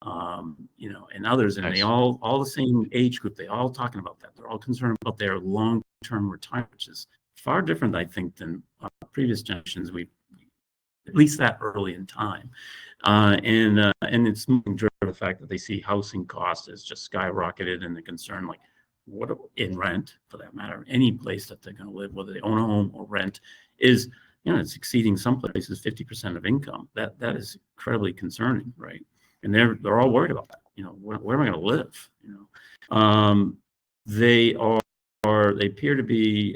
and others, and they all the same age group. They all talking about that. They're all concerned about their long-term retirement, which is far different, I think, than previous generations. We at least that early in time, and it's driven by the fact that they see housing costs as just skyrocketed, and the concern, like, what in rent, for that matter, any place that they're going to live, whether they own a home or rent, is, it's exceeding some places 50% of income. That is incredibly concerning, right? And they're all worried about that. Where am I going to live? they they appear to be,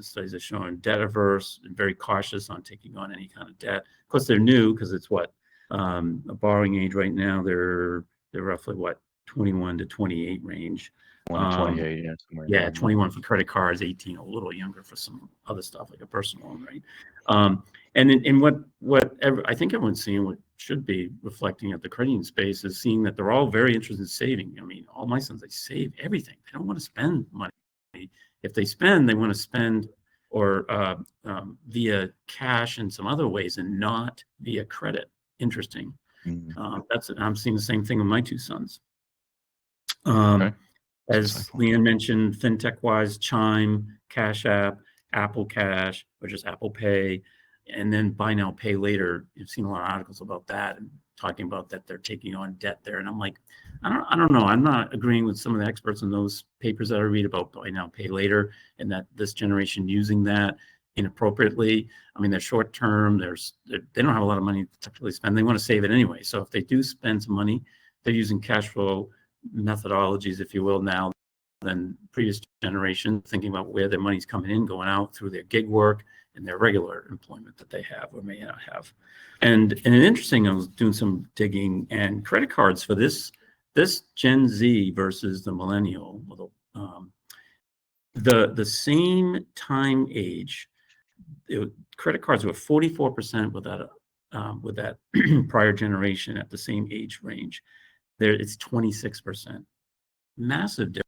studies are showing, debt averse and very cautious on taking on any kind of debt. Of course, they're new because it's what, a borrowing age right now. They're roughly what, 21 to 28 range. 1 to 28, yeah, somewhere in Yeah, there. 21 for credit cards, 18, a little younger for some other stuff like a personal loan, right? And in whatever, I think everyone's seeing what should be reflecting at the credit union space is seeing that they're all very interested in saving. I mean, all my sons, they save everything. They don't want to spend money. If they spend, they want to spend or via cash and some other ways and not via credit. Interesting. I'm seeing the same thing with my two sons. Okay. As Leanne mentioned, fintech-wise, Chime, Cash App, Apple Cash, or just Apple Pay, and then buy now, pay later. You've seen a lot of articles about that and talking about that they're taking on debt there. And I'm like, I don't know. I'm not agreeing with some of the experts in those papers that I read about buy now, pay later, and that this generation using that inappropriately. I mean, they're short term. They don't have a lot of money to really spend. They want to save it anyway. So if they do spend some money, they're using cash flow methodologies, if you will, now than previous generation, thinking about where their money's coming in, going out through their gig work and their regular employment that they have or may not have. And an interesting, I was doing some digging, and credit cards for this Gen Z versus the millennial, the same time age, credit cards were 44% with that prior generation at the same age range. There, it's 26%. Massive difference.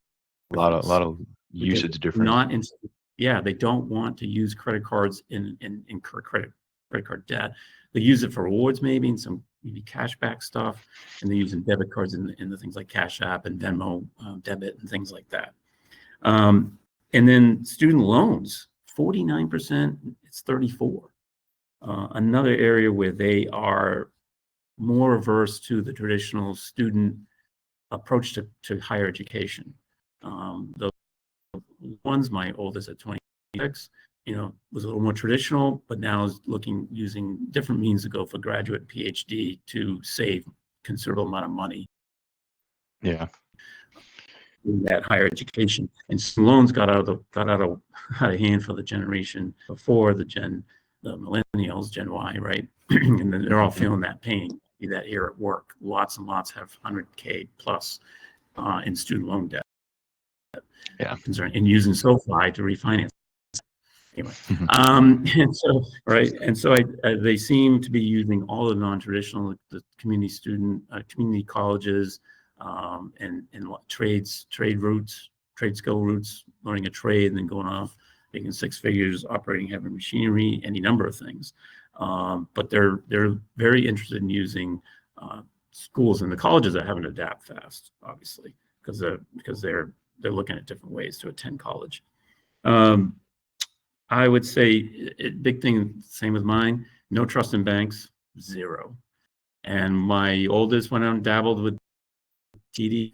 A lot of usage difference. They don't want to use credit cards in credit card debt. They use it for rewards, maybe, and some maybe cashback stuff, and they're using debit cards in the things like Cash App and Venmo debit and things like that. And then student loans, 49%, it's 34%. Another area where they are more averse to the traditional student approach to higher education. The ones, my oldest at 26, was a little more traditional, but now is using different means to go for graduate PhD to save considerable amount of money. Yeah. In that higher education, and some loans got out of hand for the generation before the millennials, Gen Y, right? And then they're all feeling that pain. That here at work, lots and lots have 100K plus in student loan debt. Yeah. And using SoFi to refinance. Anyway, and so they seem to be using all the non-traditional, the community colleges, and trade skill routes, learning a trade and then going off, making 6 figures, operating heavy machinery, any number of things. But they're very interested in using schools, and the colleges are having to adapt fast, obviously, because they're looking at different ways to attend college. I would say big thing, same with mine, no trust in banks, 0. And my oldest went out and dabbled with TD,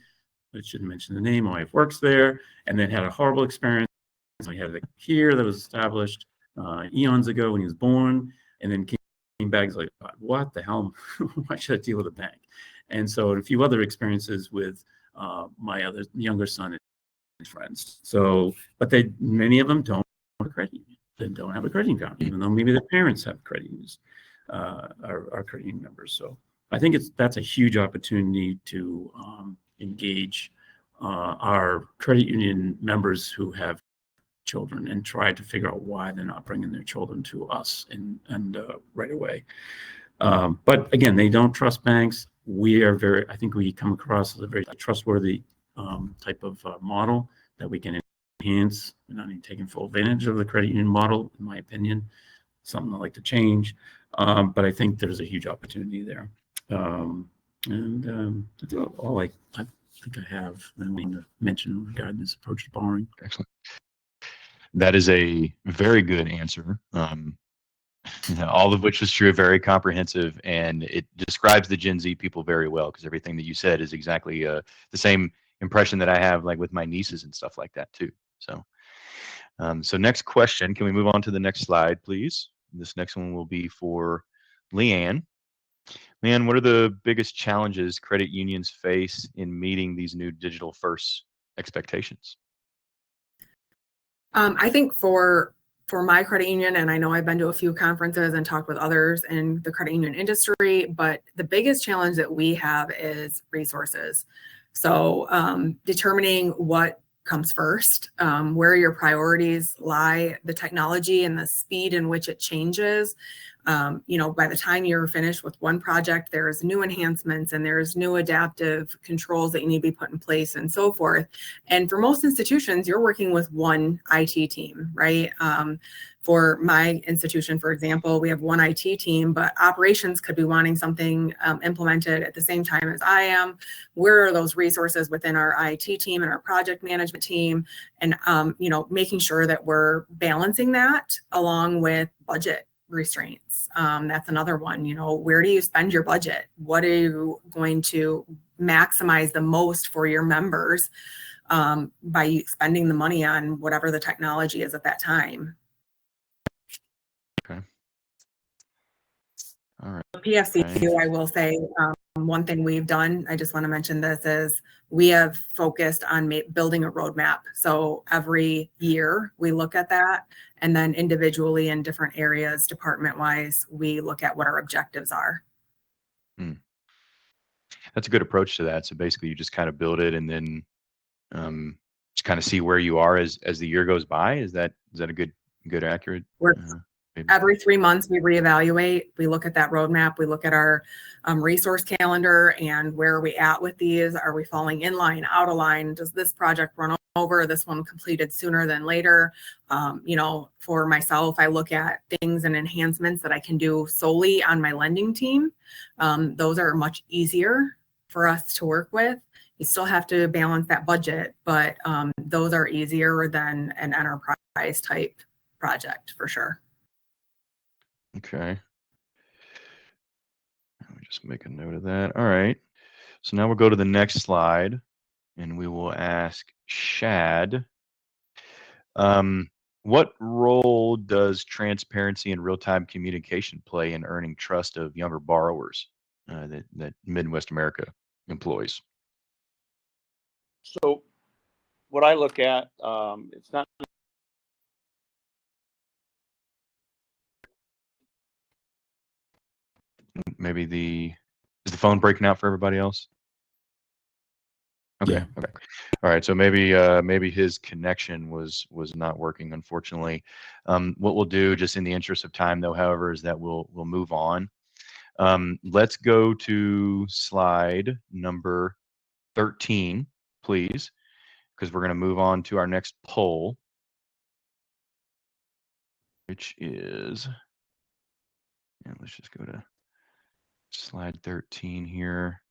I shouldn't mention the name, my wife works there, and then had a horrible experience. So he had it here that was established eons ago when he was born, and then came back, like, what the hell? Why should I deal with a bank? And so a few other experiences with my other younger son and friends. So, but many of them don't have a credit union. They don't have a credit union account, even though maybe their parents have credit unions, are credit union members. So I think that's a huge opportunity to engage our credit union members who have children and try to figure out why they're not bringing their children to us and right away. But again, they don't trust banks. I think we come across as a very trustworthy type of model that we can enhance. We're not even taking full advantage of the credit union model, in my opinion. Something I like to change, but I think there's a huge opportunity there. That's all I think I have to mention regarding this approach to borrowing. Excellent. That is a very good answer. All of which was true, very comprehensive, and it describes the Gen Z people very well, because everything that you said is exactly the same impression that I have, like with my nieces and stuff like that too. So, so next question, can we move on to the next slide, please? This next one will be for Leanne. Leanne, what are the biggest challenges credit unions face in meeting these new digital first expectations? I think for my credit union, and I know I've been to a few conferences and talked with others in the credit union industry, but the biggest challenge that we have is resources. So determining what comes first, where your priorities lie, the technology and the speed in which it changes. By the time you're finished with one project, there's new enhancements and there's new adaptive controls that you need to be put in place and so forth. And for most institutions, you're working with one IT team, right? For my institution, for example, we have one IT team, but operations could be wanting something implemented at the same time as I am. Where are those resources within our IT team and our project management team? And, making sure that we're balancing that along with budget restraints. That's another one. Where do you spend your budget? What are you going to maximize the most for your members by spending the money on whatever the technology is at that time? Okay. All right. PFCU, I will say, one thing we've done, I just want to mention this, is we have focused on building a roadmap. So every year we look at that, and then individually in different areas, department-wise, we look at what our objectives are. That's a good approach to that. So basically you just kind of build it and then just kind of see where you are as the year goes by. Is that a good accurate? Every 3 months we reevaluate. We look at that roadmap. We look at our resource calendar and where are we at with these? Are we falling in line, out of line? Does this project run over? This one completed sooner than later? For myself, I look at things and enhancements that I can do solely on my lending team. Those are much easier for us to work with. You still have to balance that budget, but those are easier than an enterprise type project for sure. Okay. Let me just make a note of that. All right. So now we'll go to the next slide and we will ask Shad. What role does transparency and real-time communication play in earning trust of younger borrowers that Midwest America employs? So what I look at, it's not. Maybe is the phone breaking out for everybody else? Okay. Yeah. Okay. All right. So maybe his connection was not working, unfortunately. What we'll do, just in the interest of time, though, however, is that we'll move on. Let's go to slide number 13, please, because we're going to move on to our next poll, which is, and let's just go to slide 13 here.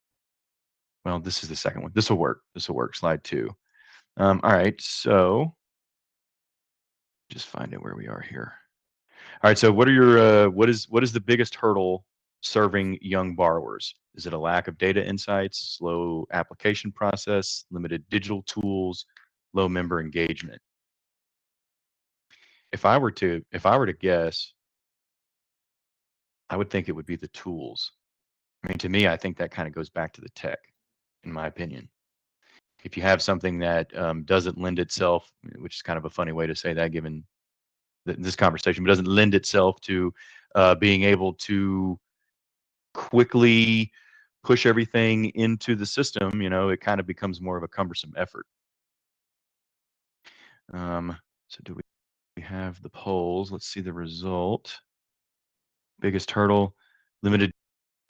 Well, this is the second one. This will work. Slide 2. All right. So just find it where we are here. All right. So what are your what is the biggest hurdle serving young borrowers? Is it a lack of data insights, slow application process, limited digital tools, low member engagement? If I were to guess, I would think it would be the tools. I mean, to me, I think that kind of goes back to the tech, in my opinion. If you have something that doesn't lend itself, which is kind of a funny way to say that given this conversation, but doesn't lend itself to being able to quickly push everything into the system, it kind of becomes more of a cumbersome effort. So do we have the polls? Let's see the result. Biggest hurdle, limited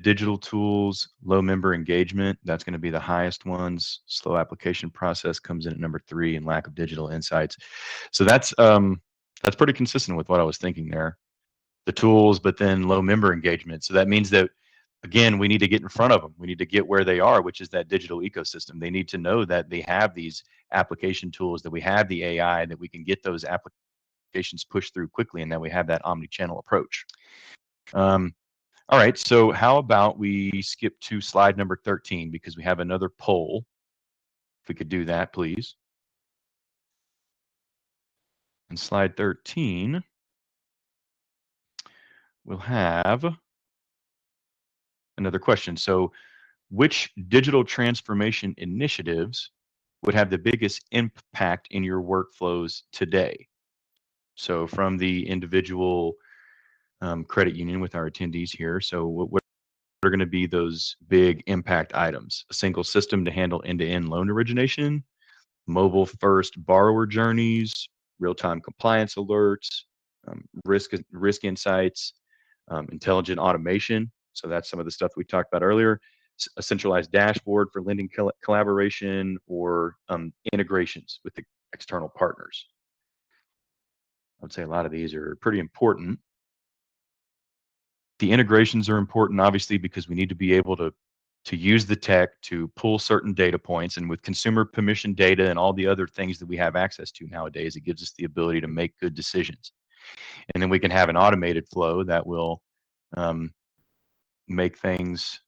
digital tools, low member engagement. That's going to be the highest ones. Slow application process comes in at number 3, and lack of digital insights. So that's pretty consistent with what I was thinking there. The tools, but then low member engagement. So that means that, again, we need to get in front of them. We need to get where they are, which is that digital ecosystem. They need to know that they have these application tools, that we have the AI, that we can get those applications pushed through quickly, and that we have that omni-channel approach. All right, so how about we skip to slide number 13 because we have another poll. If we could do that, please. And slide 13, we'll have another question. So which digital transformation initiatives would have the biggest impact in your workflows today? So from the individual credit union with our attendees here. So what are going to be those big impact items? A single system to handle end-to-end loan origination, mobile first borrower journeys, real-time compliance alerts, risk insights, intelligent automation. So that's some of the stuff we talked about earlier. A centralized dashboard for lending collaboration or integrations with the external partners. I would say a lot of these are pretty important. The integrations are important, obviously, because we need to be able to use the tech to pull certain data points. And with consumer permission data and all the other things that we have access to nowadays, it gives us the ability to make good decisions. And then we can have an automated flow that will make things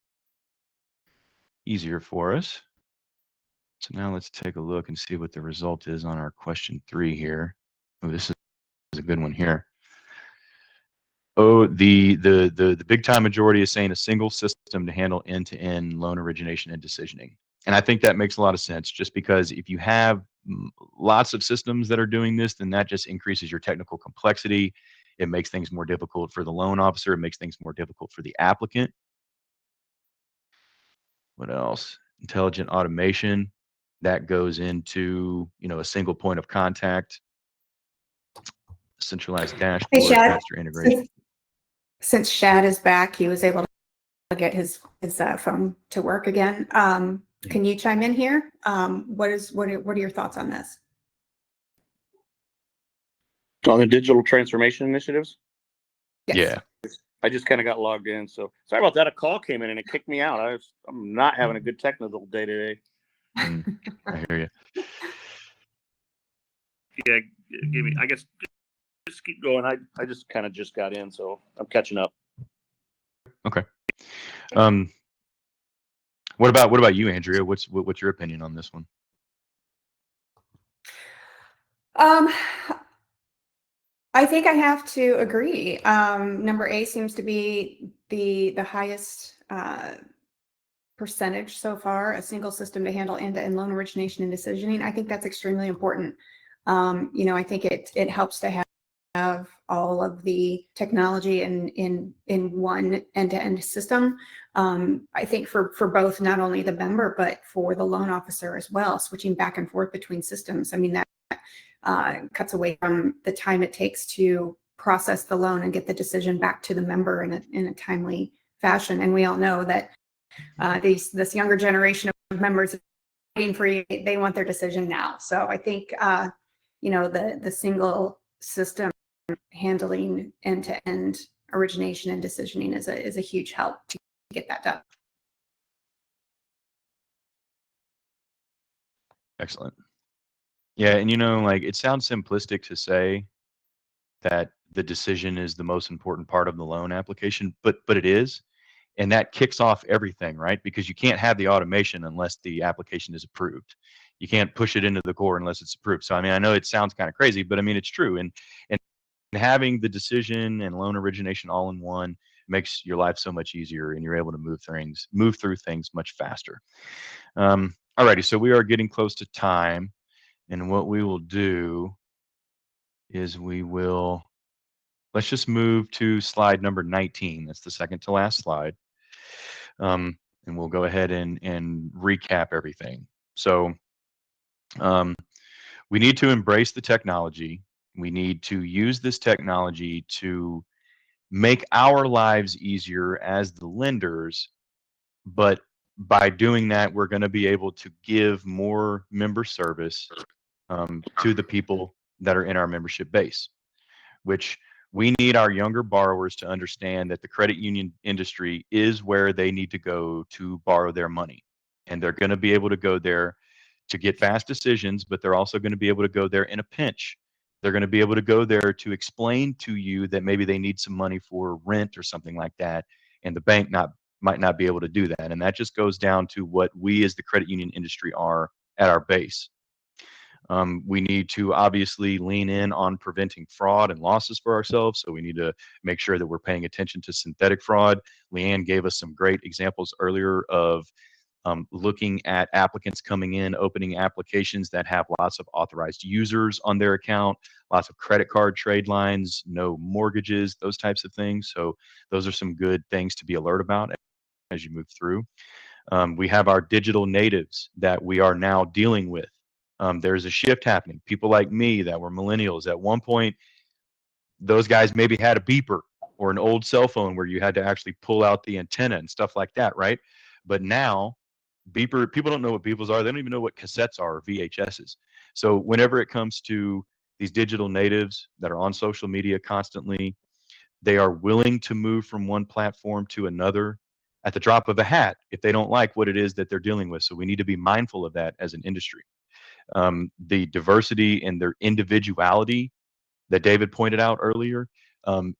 easier for us. So now let's take a look and see what the result is on our question 3 here. Oh, this is a good one here. Oh, the big time majority is saying a single system to handle end-to-end loan origination and decisioning. And I think that makes a lot of sense, just because if you have lots of systems that are doing this, then that just increases your technical complexity. It makes things more difficult for the loan officer. It makes things more difficult for the applicant. What else? Intelligent automation. That goes into, a single point of contact, centralized Hey, dashboard, Shad, faster integration. since Shad is back, he was able to get his phone to work again. Can you chime in here? What are your thoughts on this? On the digital transformation initiatives? Yes. Yeah. I just kind of got logged in, so sorry about that. A call came in and it kicked me out. I'm not having a good technical day today. I hear you. Yeah, give me. I guess just keep going. I just kind of just got in, so I'm catching up. Okay. What about you, Andrea? What's your opinion on this one? I think I have to agree. Number A seems to be the highest percentage so far, a single system to handle end-to-end loan origination and decisioning. I think that's extremely important. I think it helps to have all of the technology in one end-to-end system. I think for both, not only the member, but for the loan officer as well, switching back and forth between systems. I mean, that cuts away from the time it takes to process the loan and get the decision back to the member in a timely fashion. And we all know that this younger generation of members waiting for you, they want their decision now. So I think the single system handling end-to-end origination and decisioning is a huge help to get that done. Excellent. Yeah, and it sounds simplistic to say that the decision is the most important part of the loan application, but it is. And that kicks off everything, right? Because you can't have the automation unless the application is approved. You can't push it into the core unless it's approved. So, I know it sounds kind of crazy, but it's true. And having the decision and loan origination all in one makes your life so much easier, and you're able to move through things much faster. Alrighty, so we are getting close to time. And what we will do is let's just move to slide number 19. That's the second to last slide. And we'll go ahead and recap everything. So we need to embrace the technology. We need to use this technology to make our lives easier as the lenders. But by doing that, we're going to be able to give more member service to the people that are in our membership base, which we need our younger borrowers to understand that the credit union industry is where they need to go to borrow their money. And they're going to be able to go there to get fast decisions, but they're also going to be able to go there in a pinch. They're going to be able to go there to explain to you that maybe they need some money for rent or something like that, and the bank might not be able to do that. And that just goes down to what we as the credit union industry are at our base. We need to obviously lean in on preventing fraud and losses for ourselves. So we need to make sure that we're paying attention to synthetic fraud. Leanne gave us some great examples earlier of looking at applicants coming in, opening applications that have lots of authorized users on their account, lots of credit card trade lines, no mortgages, those types of things. So those are some good things to be alert about as you move through. We have our digital natives that we are now dealing with. There's a shift happening. People like me that were millennials at one point, those guys maybe had a beeper or an old cell phone where you had to actually pull out the antenna and stuff like that, right? But now beeper, people don't know what beepers are. They don't even know what cassettes are or VHSs. So whenever it comes to these digital natives that are on social media constantly, they are willing to move from one platform to another at the drop of a hat if they don't like what it is that they're dealing with. So we need to be mindful of that as an industry. The diversity and their individuality that David pointed out earlier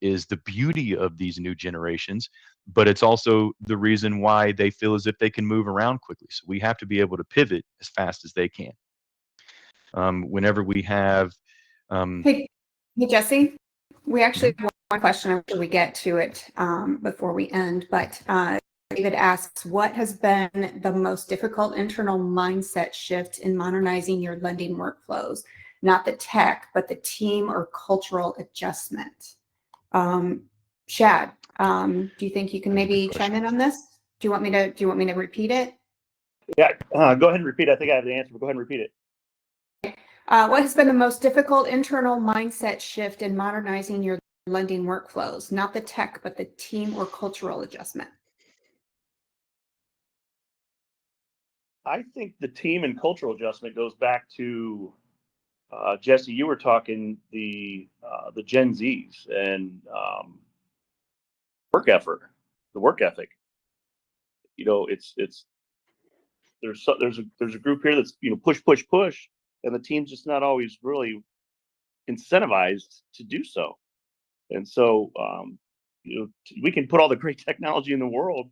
is the beauty of these new generations, but it's also the reason why they feel as if they can move around quickly. So we have to be able to pivot as fast as they can. Whenever we have, Hey, Jesse, we actually have one question after we get to it before we end, but David asks, what has been the most difficult internal mindset shift in modernizing your lending workflows? Not the tech, but the team or cultural adjustment. Shad, do you think you can maybe chime in on this? Do you want me to repeat it? Yeah, go ahead and repeat. I think I have the answer, but go ahead and repeat it. What has been the most difficult internal mindset shift in modernizing your lending workflows? Not the tech, but the team or cultural adjustment. I think the team and cultural adjustment goes back to Jesse. You were talking the Gen Zs and work effort, the work ethic. You know, there's a group here that's push, and the team's just not always really incentivized to do so. And so we can put all the great technology in the world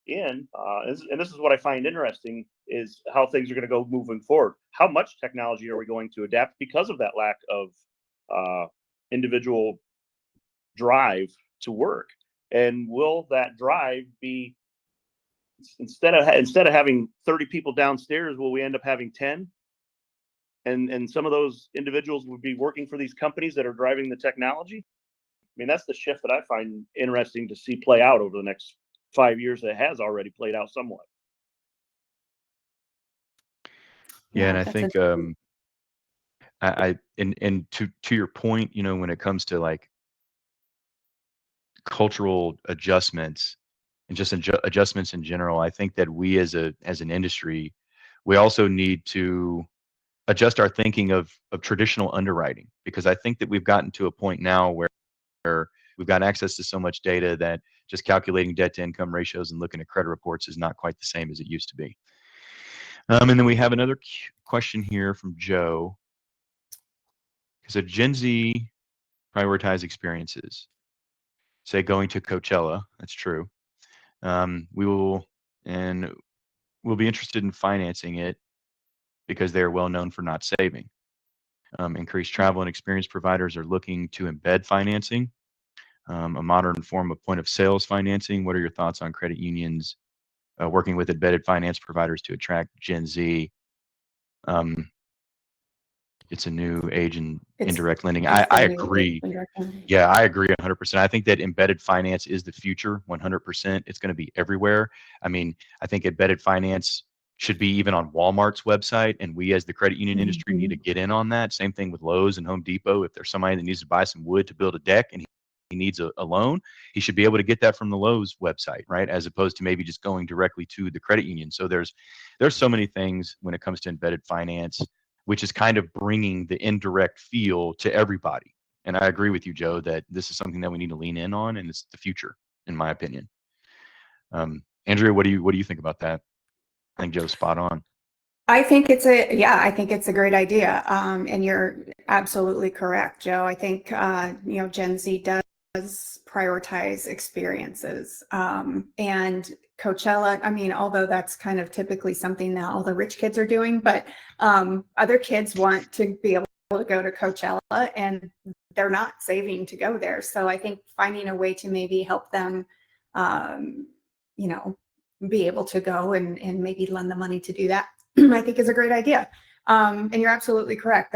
in, and this is what I find interesting is how things are going to go moving forward. How much technology are we going to adapt because of that lack of individual drive to work? And will that drive be instead of having 30 people downstairs, will we end up having 10? And some of those individuals would be working for these companies that are driving the technology. I mean, that's the shift that I find interesting to see play out over the next 5 years. That has already played out somewhat. yeah, and I think and to your point, you know, when it comes to like cultural adjustments and just adjustments in general, I think that we as an industry, we also need to adjust our thinking of traditional underwriting, because I think that we've gotten to a point now where we've got access to so much data that just calculating debt to income ratios and looking at credit reports is not quite the same as it used to be. And then we have another question here from Joe. So Gen Z prioritize experiences. Say going to Coachella, that's true. We'll be interested in financing it because they are well known for not saving. Increased travel and experience providers are looking to embed financing, a modern form of point of sales financing. What are your thoughts on credit unions working with embedded finance providers to attract Gen Z? It's a new age in indirect lending. I agree. Yeah, I agree 100%. I think that embedded finance is the future, 100%. It's going to be everywhere. I mean, I think embedded finance should be even on Walmart's website, and we as the credit union industry need to get in on that. Same thing with Lowe's and Home Depot. If there's somebody that needs to buy some wood to build a deck and he needs a loan, he should be able to get that from the Lowe's website, right? As opposed to maybe just going directly to the credit union. So there's so many things when it comes to embedded finance, which is kind of bringing the indirect feel to everybody. And I agree with you, Joe, that this is something that we need to lean in on, and it's the future, in my opinion. Andrea, what do you think about that? I think Joe's spot on. I think it's a great idea. And you're absolutely correct, Joe. I think, Gen Z does prioritize experiences. And Coachella, I mean, although that's kind of typically something that all the rich kids are doing, but other kids want to be able to go to Coachella and they're not saving to go there. So I think finding a way to maybe help them, be able to go and maybe lend the money to do that, I think is a great idea. And you're absolutely correct.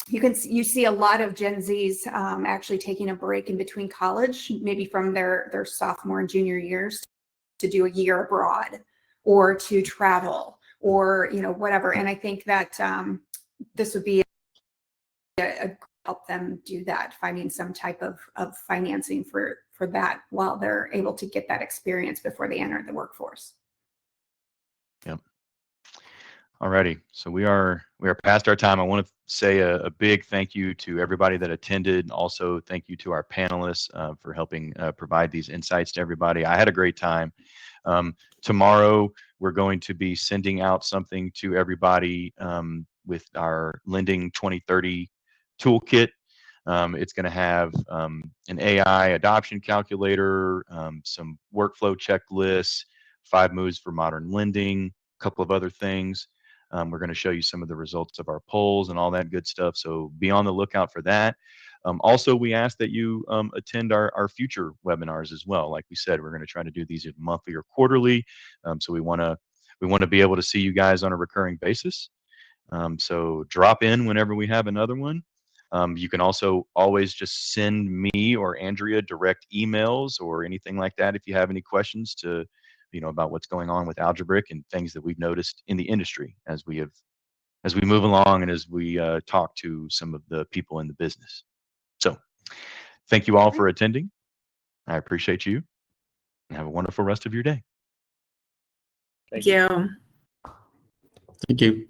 You see a lot of Gen Zs actually taking a break in between college, maybe from their sophomore and junior years, to do a year abroad or to travel or whatever. And I think that this would be a help them do that, finding some type of financing for that while they're able to get that experience before they enter the workforce. Yep. Alrighty, so we are past our time. I want to say a big thank you to everybody that attended. Also, thank you to our panelists for helping provide these insights to everybody. I had a great time. Tomorrow, we're going to be sending out something to everybody with our Lending 2030 toolkit. It's going to have an AI adoption calculator, some workflow checklists, 5 moves for modern lending, a couple of other things. We're going to show you some of the results of our polls and all that good stuff. So be on the lookout for that. Also, we ask that you attend our future webinars as well. Like we said, we're going to try to do these monthly or quarterly. So we want to be able to see you guys on a recurring basis. So drop in whenever we have another one. You can also always just send me or Andrea direct emails or anything like that if you have any questions to, about what's going on with Algebrik and things that we've noticed in the industry as we move along and as we talk to some of the people in the business. So thank you all for attending. I appreciate you and have a wonderful rest of your day. Thank you. Thank you.